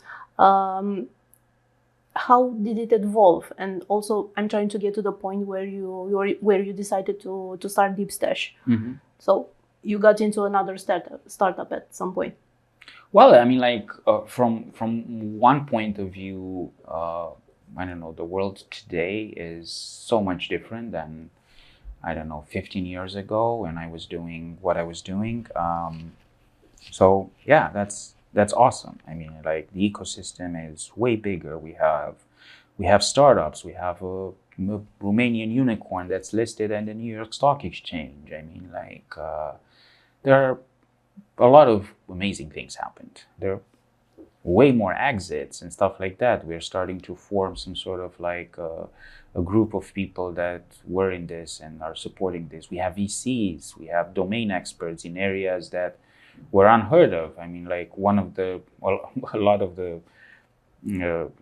How did it evolve? And also, I'm trying to get to the point where you decided to start Deepstash. Mm-hmm. So you got into another startup at some point. Well, I mean, like from one point of view, I don't know, the world today is so much different than, I don't know, 15 years ago when I was doing what I was doing. So yeah, that's awesome. I mean, like the ecosystem is way bigger. We have startups. We have a Romanian unicorn that's listed in the New York Stock Exchange. I mean, like there are a lot of amazing things happened. There are way more exits and stuff like that. We're starting to form some sort of like a group of people that were in this and are supporting this. We have VCs, we have domain experts in areas that were unheard of. I mean, like a lot of the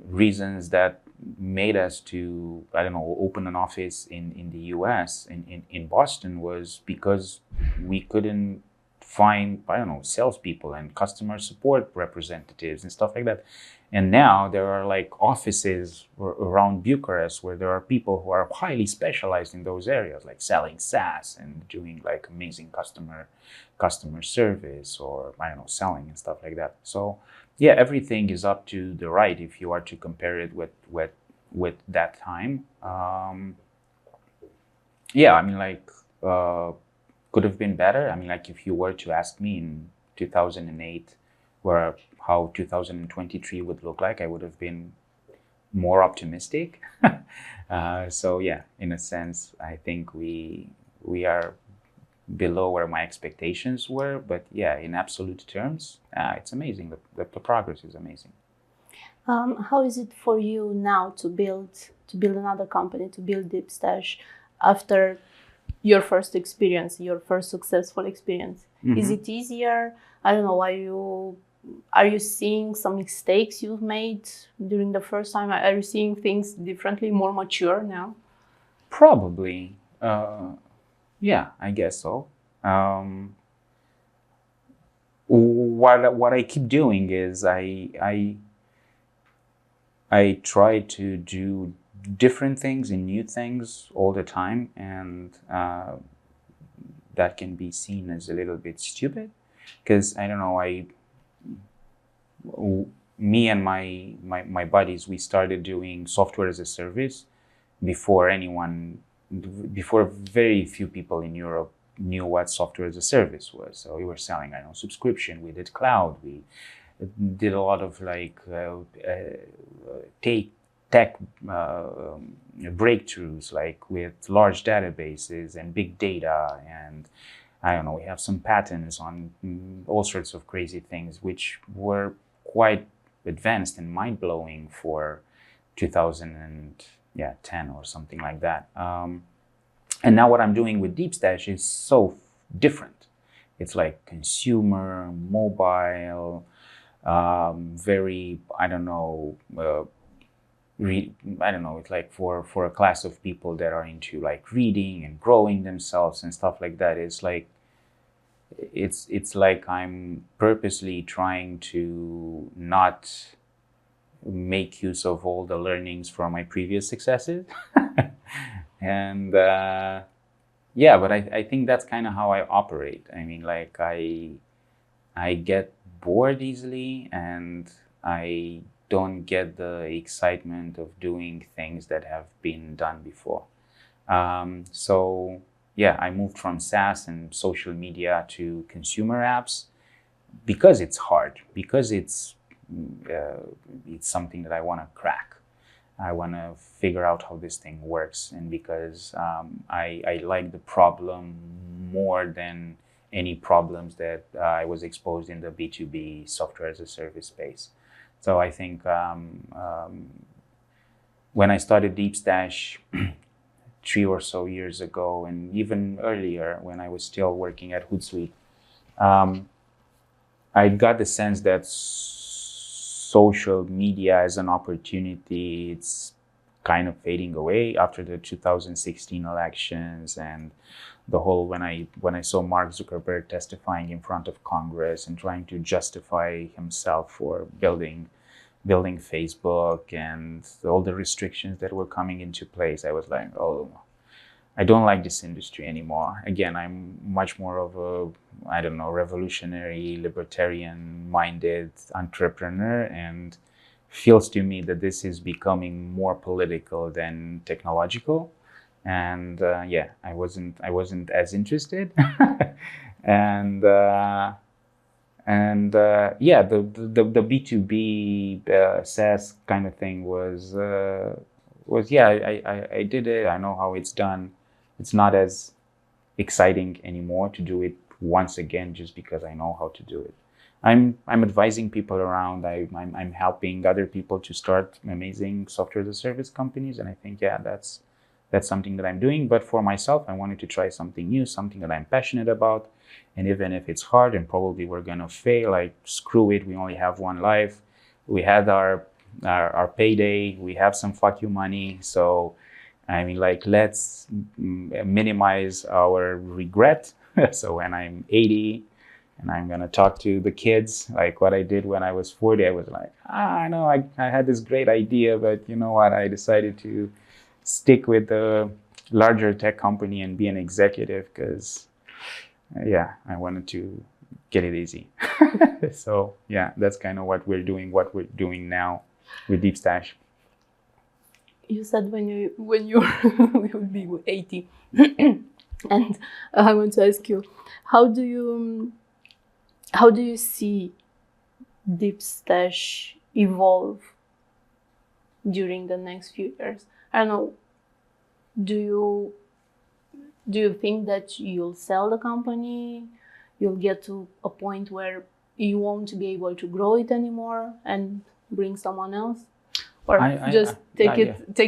reasons that made us to, I don't know, open an office in the US, in Boston, was because we couldn't find, I don't know, salespeople and customer support representatives and stuff like that. And now there are like offices around Bucharest where there are people who are highly specialized in those areas, like selling SaaS and doing like amazing customer service, or I don't know, selling and stuff like that. So yeah, everything is up to the right if you are to compare it with that time. Yeah, I mean, like could have been better. I mean, like if you were to ask me in 2008 how 2023 would look like, I would have been more optimistic. So yeah, in a sense, I think we are below where my expectations were, but yeah, in absolute terms, it's amazing. The progress is amazing. How is it for you now to build another company, to build Deepstash, after your first experience, your first successful experience? Mm-hmm. Is it easier? I don't know. Are you seeing some mistakes you've made during the first time? Are you seeing things differently, more mature now? Probably. Yeah, I guess so. What I keep doing is I try to do different things and new things all the time, and that can be seen as a little bit stupid, because I don't know, me and my buddies, we started doing software as a service before very few people in Europe knew what software as a service was. So we were selling, I don't know, subscription, we did cloud, we did a lot of like tech breakthroughs, like with large databases and big data, and I don't know, we have some patents on all sorts of crazy things, which were quite advanced and mind-blowing for 2010 or something like that. And now what I'm doing with Deepstash is so different. It's like consumer, mobile, very, I don't know, it's like for a class of people that are into like reading and growing themselves and stuff like that. It's like it's like I'm purposely trying to not make use of all the learnings from my previous successes. And yeah, but I think that's kind of how I operate. I mean, like I get bored easily, and I don't get the excitement of doing things that have been done before. So yeah, I moved from SaaS and social media to consumer apps because it's hard, because it's something that I want to crack. I want to figure out how this thing works, and because I like the problem more than any problems that I was exposed in the B2B software as a service space. So I think when I started Deepstash 3 or so years ago, and even earlier when I was still working at Hootsuite, I got the sense that social media as an opportunity, it's kind of fading away after the 2016 elections, and the whole when I saw Mark Zuckerberg testifying in front of Congress and trying to justify himself for building Facebook, and all the restrictions that were coming into place, I was like, oh, I don't like this industry anymore. Again, I'm much more of a, I don't know, revolutionary, libertarian-minded entrepreneur, and feels to me that this is becoming more political than technological. And yeah, I wasn't as interested. and yeah, the B2B SaaS kind of thing was yeah, I did it. I know how it's done. It's not as exciting anymore to do it once again just because I know how to do it. I'm advising people around. I'm helping other people to start amazing software as a service companies, and I think, yeah, that's something that I'm doing. But for myself, I wanted to try something new, something that I'm passionate about. And even if it's hard and probably we're gonna fail, like screw it, we only have one life. We had our payday, we have some fuck you money. So I mean, like, let's minimize our regret. So when I'm 80 and I'm gonna talk to the kids, like what I did when I was 40, I was like, I know I had this great idea, but you know what? I decided to stick with the larger tech company and be an executive because, yeah, I wanted to get it easy. So yeah, that's kind of what we're doing now with Deepstash. You said when you will be 80, and I want to ask you, how do you see Deepstash evolve during the next few years? I don't know. Do you think that you'll sell the company? You'll get to a point where you won't be able to grow it anymore and bring someone else? Or take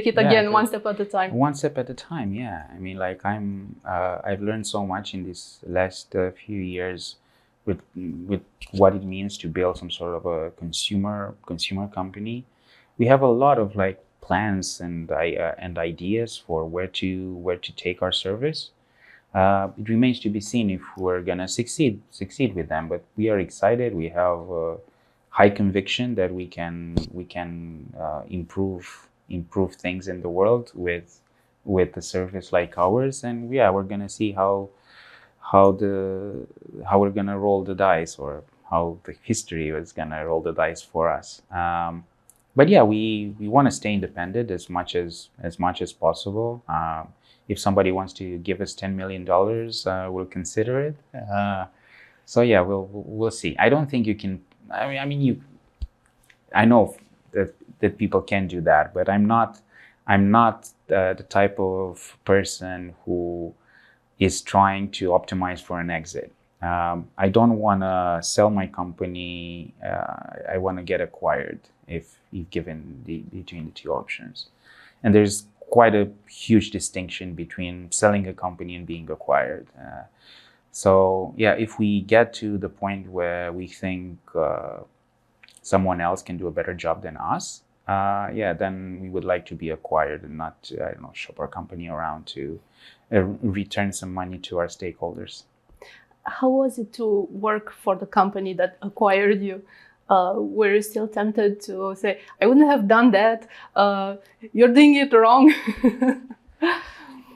it again, one step at a time. One step at a time, yeah. I mean, like I've learned so much in these last few years with what it means to build some sort of a consumer company. We have a lot of like plans and ideas for where to take our service. It remains to be seen if we're gonna succeed with them, but we are excited. We have high conviction that we can improve things in the world with a service like ours, and yeah, we're gonna see how we're gonna roll the dice, or how the history is gonna roll the dice for us. But yeah, we want to stay independent as much as possible. If somebody wants to give us $10 million, we'll consider it. So yeah, we'll see. I don't think you can. I mean, I know that people can do that, but I'm not the type of person who is trying to optimize for an exit. I don't want to sell my company. I want to get acquired if given between the two options. And there's quite a huge distinction between selling a company and being acquired. So yeah, if we get to the point where we think someone else can do a better job than us, yeah, then we would like to be acquired and not to, I don't know, shop our company around to return some money to our stakeholders. how was it to work for the company that acquired you? Were you still tempted to say, I wouldn't have done that, you're doing it wrong?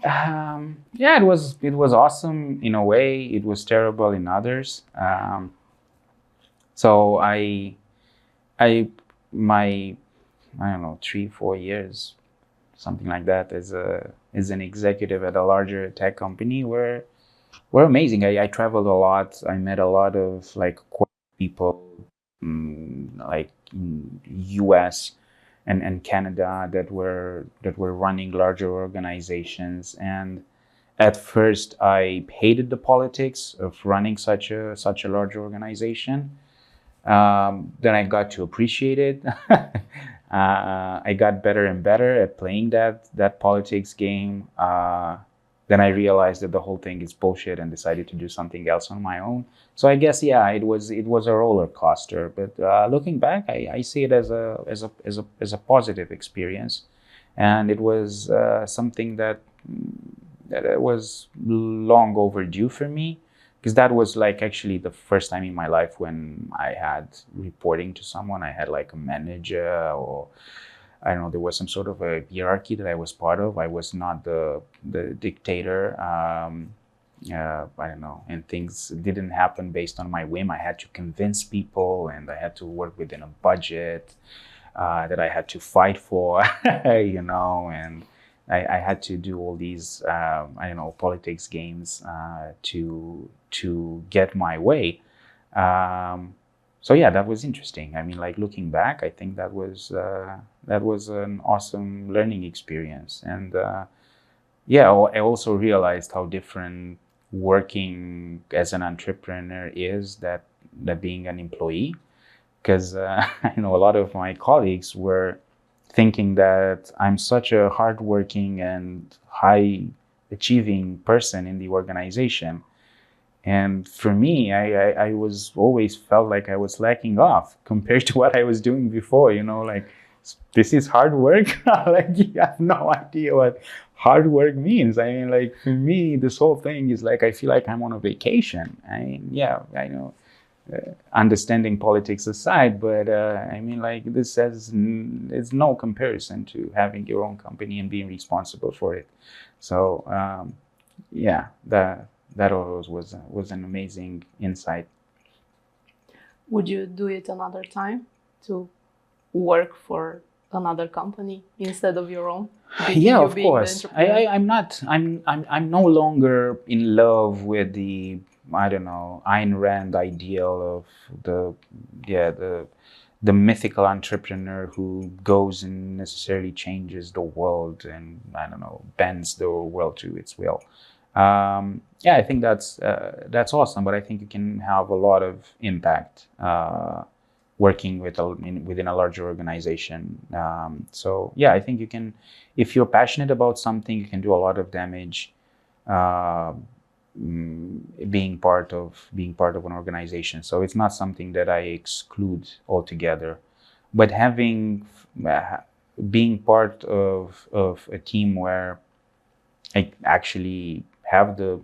Yeah, it was awesome in a way. It was terrible in others. So my I don't know 3-4 years, something like that, as an executive at a larger tech company were amazing. I traveled a lot. I met a lot of like corporate people, like in US and Canada that were running larger organizations. And at first, I hated the politics of running such a large organization. Then I got to appreciate it. I got better and better at playing that politics game. Then I realized that the whole thing is bullshit and decided to do something else on my own. So I guess yeah, it was a roller coaster. But looking back, I see it as a positive experience, and it was something that was long overdue for me, because that was like actually the first time in my life when I had reporting to someone. I had like a manager, or I don't know, there was some sort of a hierarchy that I was part of. I was not the dictator. I don't know, and things didn't happen based on my whim. I had to convince people, and I had to work within a budget that I had to fight for, and I had to do all these, I don't know, politics games to get my way. So yeah, that was interesting. I mean, like looking back, I think that was an awesome learning experience, and yeah, I also realized how different working as an entrepreneur is that being an employee, because I know a lot of my colleagues were thinking that I'm such a hardworking and high achieving person in the organization. And for me, I was always felt like I was lacking off compared to what I was doing before, like this is hard work. Like you have no idea what hard work means. I mean, like for me, this whole thing is like I feel like I'm on a vacation. I mean, yeah, I know, understanding politics aside, but I mean, like this says it's no comparison to having your own company and being responsible for it. So yeah, that always was an amazing insight. Would you do it another time to work for another company instead of your own? Yeah, of course. I'm no longer in love with the, I don't know, Ayn Rand ideal of the yeah the mythical entrepreneur who goes and necessarily changes the world and, I don't know, bends the world to its will. Yeah, I think that's awesome, but I think you can have a lot of impact working within a larger organization. So yeah, I think you can, if you're passionate about something, you can do a lot of damage uh, being part of an organization. So it's not something that I exclude altogether. But uh, being part of a team where I actually have the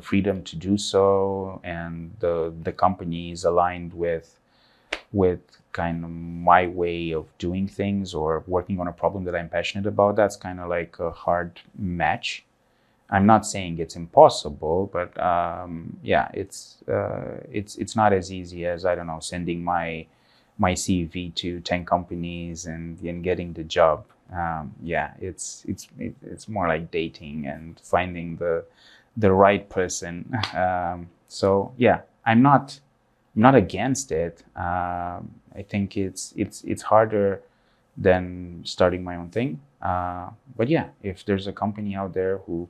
freedom to do so, and the company is aligned with kind of my way of doing things or working on a problem that I'm passionate about, that's kind of like a hard match. I'm not saying it's impossible, but yeah, it's not as easy as, I don't know, sending my CV to 10 companies and getting the job. Yeah, it's more like dating and finding the right person. So yeah, I'm not against it. I think it's harder than starting my own thing. But yeah, if there's a company out there who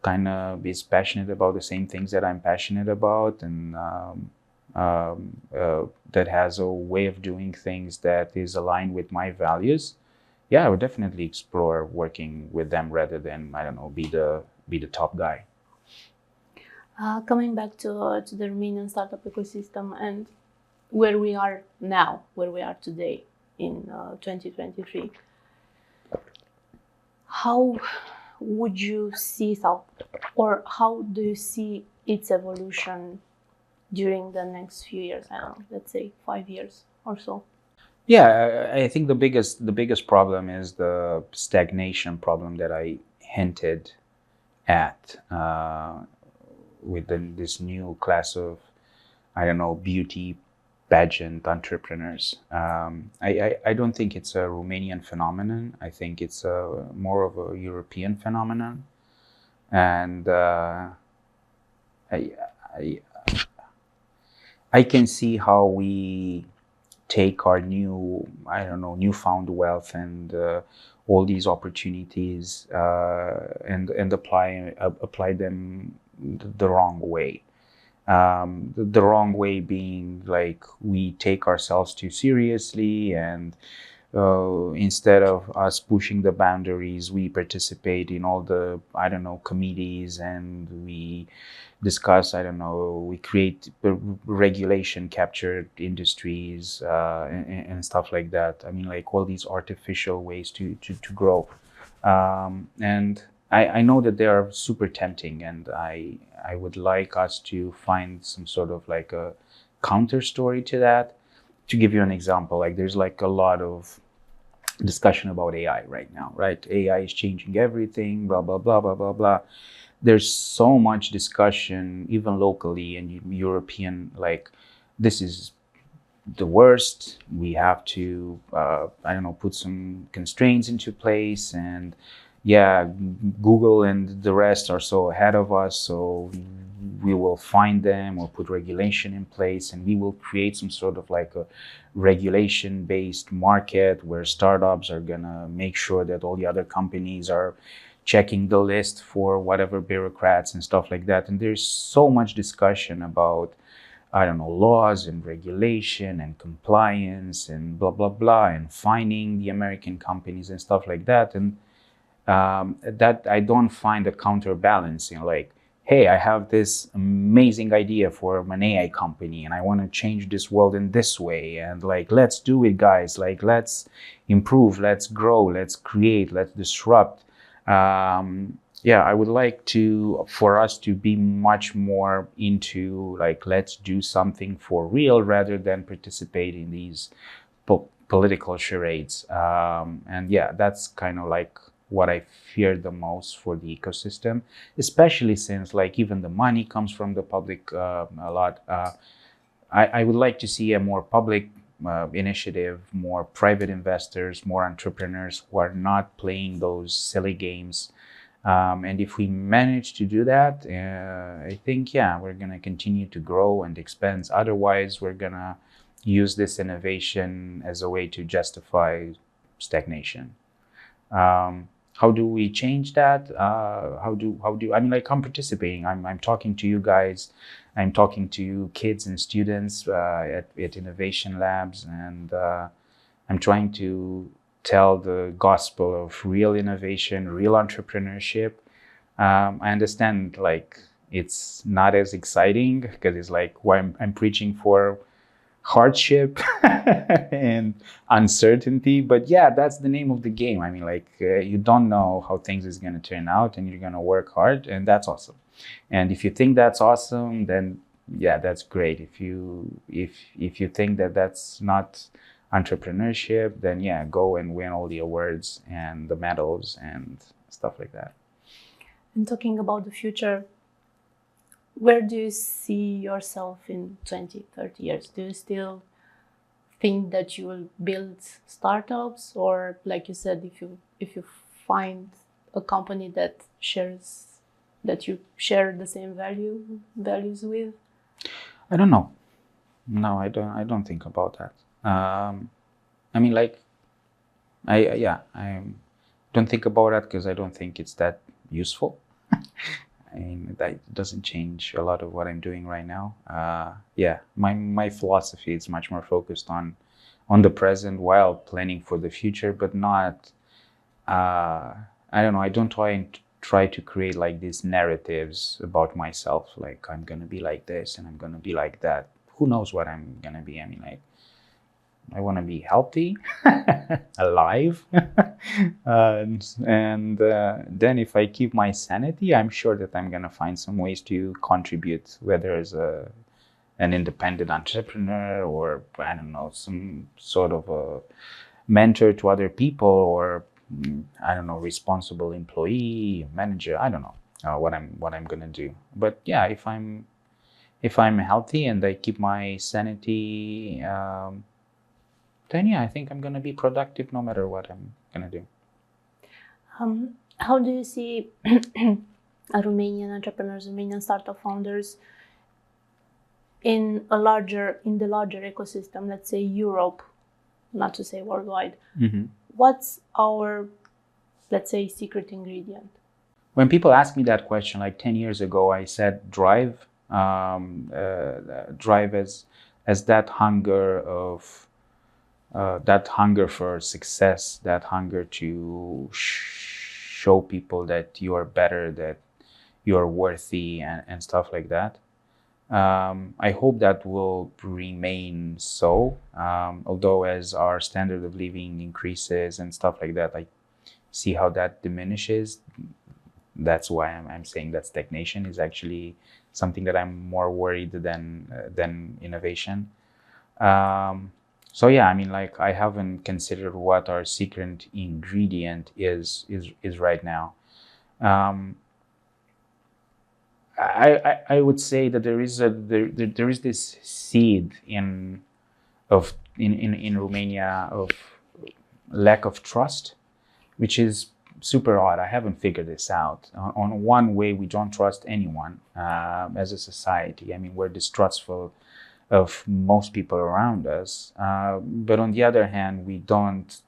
kind of is passionate about the same things that I'm passionate about, and that has a way of doing things that is aligned with my values, yeah, I would definitely explore working with them rather than, I don't know, be the top guy. Coming back to the Romanian startup ecosystem and where we are now, where we are today in 2023, how would you see or how do you see its evolution during the next few years? I don't know, let's say 5 years or so. Yeah, I think the biggest problem is the stagnation problem that I hinted at within this new class of, I don't know, beauty pageant entrepreneurs. I don't think it's a Romanian phenomenon. I think it's more of a European phenomenon, and I, I I can see how we take our I don't know, newfound wealth and all these opportunities and apply them the wrong way. The wrong way being like we take ourselves too seriously, and instead of us pushing the boundaries, we participate in all the, I don't know, committees, and we discuss, I don't know, we create regulation captured industries and stuff like that. I mean, like all these artificial ways to grow. And I know that they are super tempting, and I would like us to find some sort of like a counter story to that. To give you an example, like there's like a lot of discussion about AI right now, right? AI is changing everything, blah, blah, blah, blah, blah, blah. There's so much discussion, even locally and European, like this is the worst. We have to, I don't know, put some constraints into place. And yeah, Google and the rest are so ahead of us. So we will find them or put regulation in place, and we will create some sort of like a regulation based market where startups are going to make sure that all the other companies are checking the list for whatever bureaucrats and stuff like that. And there's so much discussion about, I don't know, laws and regulation and compliance and blah, blah, blah, and fining the American companies and stuff like that. And that I don't find a counterbalance, like, hey, I have this amazing idea for an AI company and I want to change this world in this way. And like, let's do it, guys. Like, let's improve, let's grow, let's create, let's disrupt. Yeah, I would like for us to be much more into like, let's do something for real rather than participate in these political charades. And yeah, that's kind of like what I fear the most for the ecosystem, especially since like even the money comes from the public a lot. I would like to see a more public initiative, more private investors, more entrepreneurs who are not playing those silly games. And if we manage to do that, I think, yeah, we're going to continue to grow and expand. Otherwise, we're going to use this innovation as a way to justify stagnation. How do we change that? How do I mean, like, I'm participating. I'm talking to you guys. I'm talking to you kids and students at innovation labs, and I'm trying to tell the gospel of real innovation, real entrepreneurship. I understand like it's not as exciting because it's like why I'm preaching for hardship and uncertainty, but yeah, that's the name of the game. I mean, like you don't know how things is going to turn out, and you're going to work hard, and that's awesome. And if you think that's awesome, then yeah, that's great. If you think that that's not entrepreneurship, then yeah, go and win all the awards and the medals and stuff like that. And talking about the future, where do you see yourself in 20, 30 years? Do you still think that you will build startups, or like you said, if you find a company that you share the same values with? I don't know. No, I don't think about that. I mean, like, I don't think about that because I don't think it's that useful. I mean, that doesn't change a lot of what I'm doing right now. Yeah, my philosophy is much more focused on the present while planning for the future, but not. I don't know. I don't try to create like these narratives about myself. Like I'm gonna be like this and I'm gonna be like that. Who knows what I'm gonna be? I mean, like, I want to be healthy, alive, and then if I keep my sanity, I'm sure that I'm gonna find some ways to contribute, whether as a an independent entrepreneur, or I don't know, some sort of a mentor to other people, or I don't know, responsible employee, manager. I don't know what I'm gonna do. But yeah, if I'm healthy and I keep my sanity, then yeah, I think I'm gonna be productive no matter what I'm gonna do. How do you see Romanian entrepreneurs, Romanian startup founders in the larger ecosystem, let's say Europe, not to say worldwide? What's our, let's say, secret ingredient? When people ask me that question, like 10 years ago, I said drive. Drive as that hunger of that hunger for success, that hunger to show people that you are better, that you are worthy, and stuff like that. I hope that will remain so. Although as our standard of living increases and stuff like that, I see how that diminishes. That's why I'm saying that stagnation is actually something that I'm more worried than innovation. So yeah, I mean, like, I haven't considered what our secret ingredient is right now. I would say that there is this seed in Romania of lack of trust, which is super odd. I haven't figured this out. On one way, we don't trust anyone as a society. I mean, we're distrustful of most people around us. But on the other hand, we don't,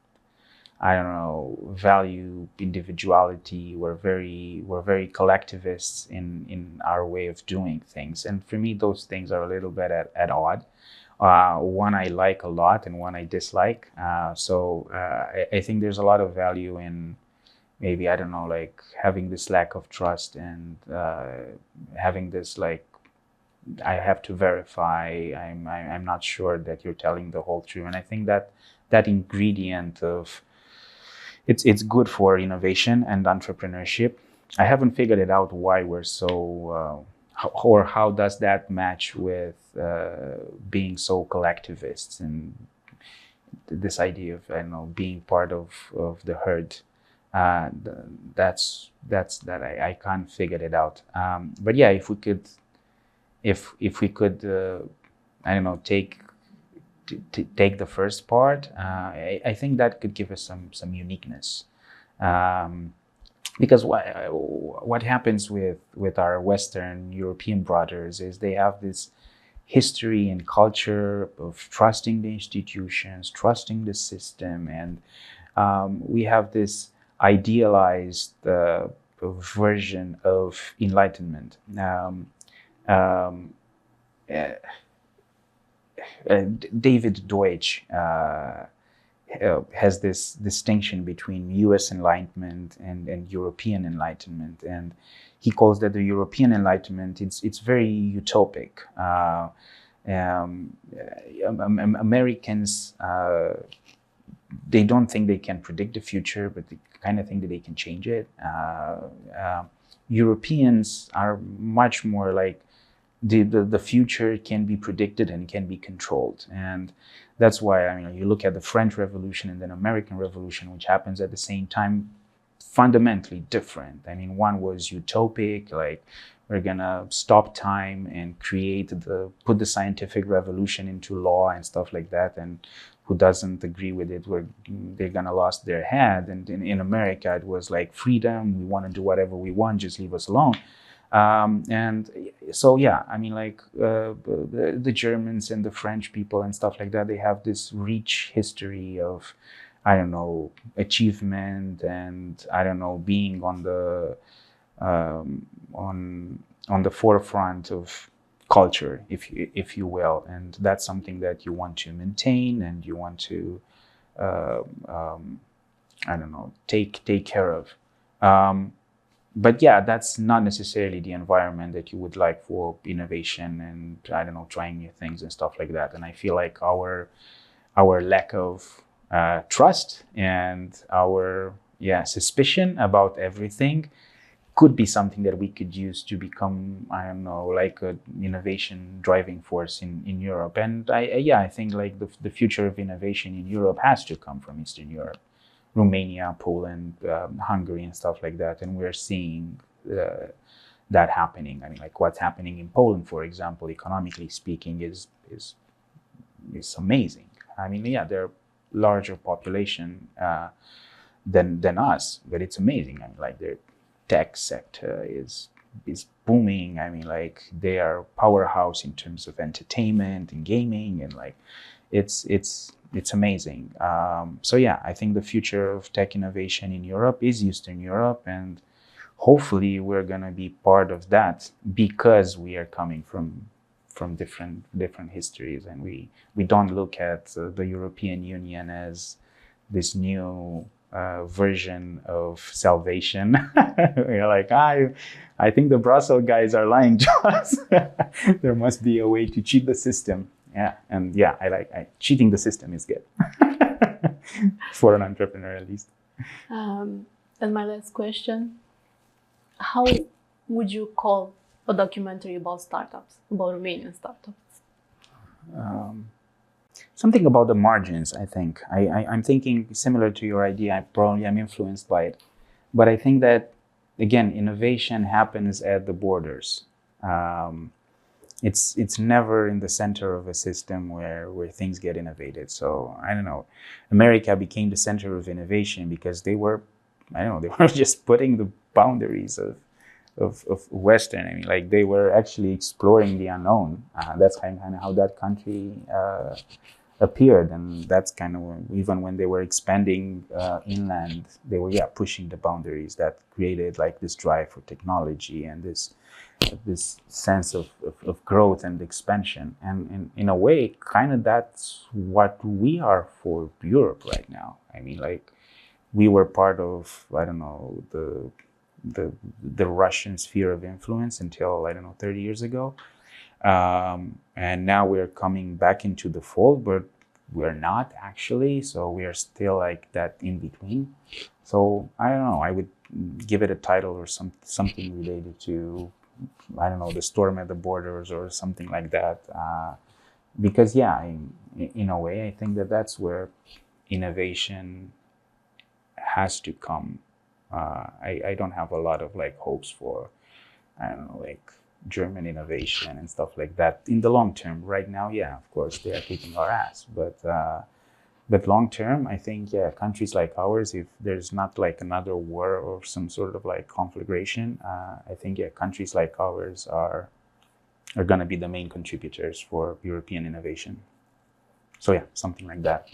I don't know, value individuality. We're very collectivists in our way of doing things. And for me, those things are a little bit at odd. One I like a lot and one I dislike. So I think there's a lot of value in maybe, I don't know, like having this lack of trust and having this, like, I have to verify. I'm not sure that you're telling the whole truth. And I think that ingredient of it's good for innovation and entrepreneurship. I haven't figured it out why we're so or how does that match with being so collectivists and this idea of, I don't know, being part of the herd. That's that I can't figure it out. But yeah, if we could I don't know, take the first part, I think that could give us some uniqueness. Because what happens with our Western European brothers is they have this history and culture of trusting the institutions, trusting the system, and we have this idealized version of enlightenment. David Deutsch has this distinction between U.S. Enlightenment and European Enlightenment, and he calls that the European Enlightenment. It's very utopic. Americans, they don't think they can predict the future, but they kind of think that they can change it. Europeans are much more like the future can be predicted and can be controlled. And that's why, I mean, you look at the French Revolution and then American Revolution, which happens at the same time, fundamentally different. I mean, one was utopic, like we're gonna stop time and put the scientific revolution into law and stuff like that, and who doesn't agree with it, they're gonna lose their head. And in America, it was like freedom, we want to do whatever we want, just leave us alone. And so, yeah, I mean, like the Germans and the French people and stuff like that, they have this rich history of, I don't know, achievement and, I don't know, being on the forefront of culture, if you will. And that's something that you want to maintain and you want to, I don't know, take care of. But yeah, that's not necessarily the environment that you would like for innovation and, I don't know, trying new things and stuff like that. And I feel like our lack of trust and our suspicion about everything could be something that we could use to become, I don't know, like an innovation driving force in Europe. And I think like the future of innovation in Europe has to come from Eastern Europe, Romania, Poland, Hungary, and stuff like that. And we're seeing that happening. I mean, like what's happening in Poland, for example, economically speaking, is amazing. I mean, yeah, they're larger population than us, but it's amazing. I mean, like their tech sector is booming. I mean, like they are powerhouse in terms of entertainment and gaming, and like it's amazing. So yeah, I think the future of tech innovation in Europe is Eastern Europe, and hopefully we're gonna be part of that because we are coming from different histories, and we don't look at the European Union as this new version of salvation. We're like, I think the Brussels guys are lying to us. There must be a way to cheat the system. Yeah, and yeah, cheating the system is good for an entrepreneur at least. And my last question: how would you call a documentary about startups, about Romanian startups? Something about the margins, I think. I'm thinking similar to your idea. I probably am influenced by it. But I think that, again, innovation happens at the borders. It's never in the center of a system where things get innovated. So, I don't know, America became the center of innovation because they were just putting the boundaries of Western. I mean, like they were actually exploring the unknown. That's kind of how that country appeared, and that's kind of even when they were expanding inland, they were pushing the boundaries. That created like this drive for technology and this sense of growth and expansion. And in a way, kind of that's what we are for Europe right now. I mean, like we were part of, I don't know, the Russian sphere of influence until, I don't know, 30 years ago. And now we're coming back into the fold, but we're not actually. So we are still like that in between. So I don't know, I would give it a title or something related to, I don't know, the storm at the borders or something like that. Because in a way, I think that's where innovation has to come. I don't have a lot of like hopes for, I don't know, like German innovation and stuff like that in the long term. Right now, of course, they are kicking our ass, but long term, I think countries like ours, if there's not like another war or some sort of like conflagration, I think countries like ours are going to be the main contributors for European innovation. So something like that.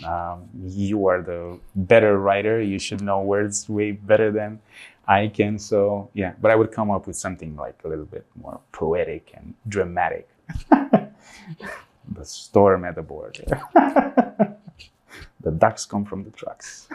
You are the better writer. You should know words way better than I can. So but I would come up with something like a little bit more poetic and dramatic. The storm at the border. The ducks come from the trucks.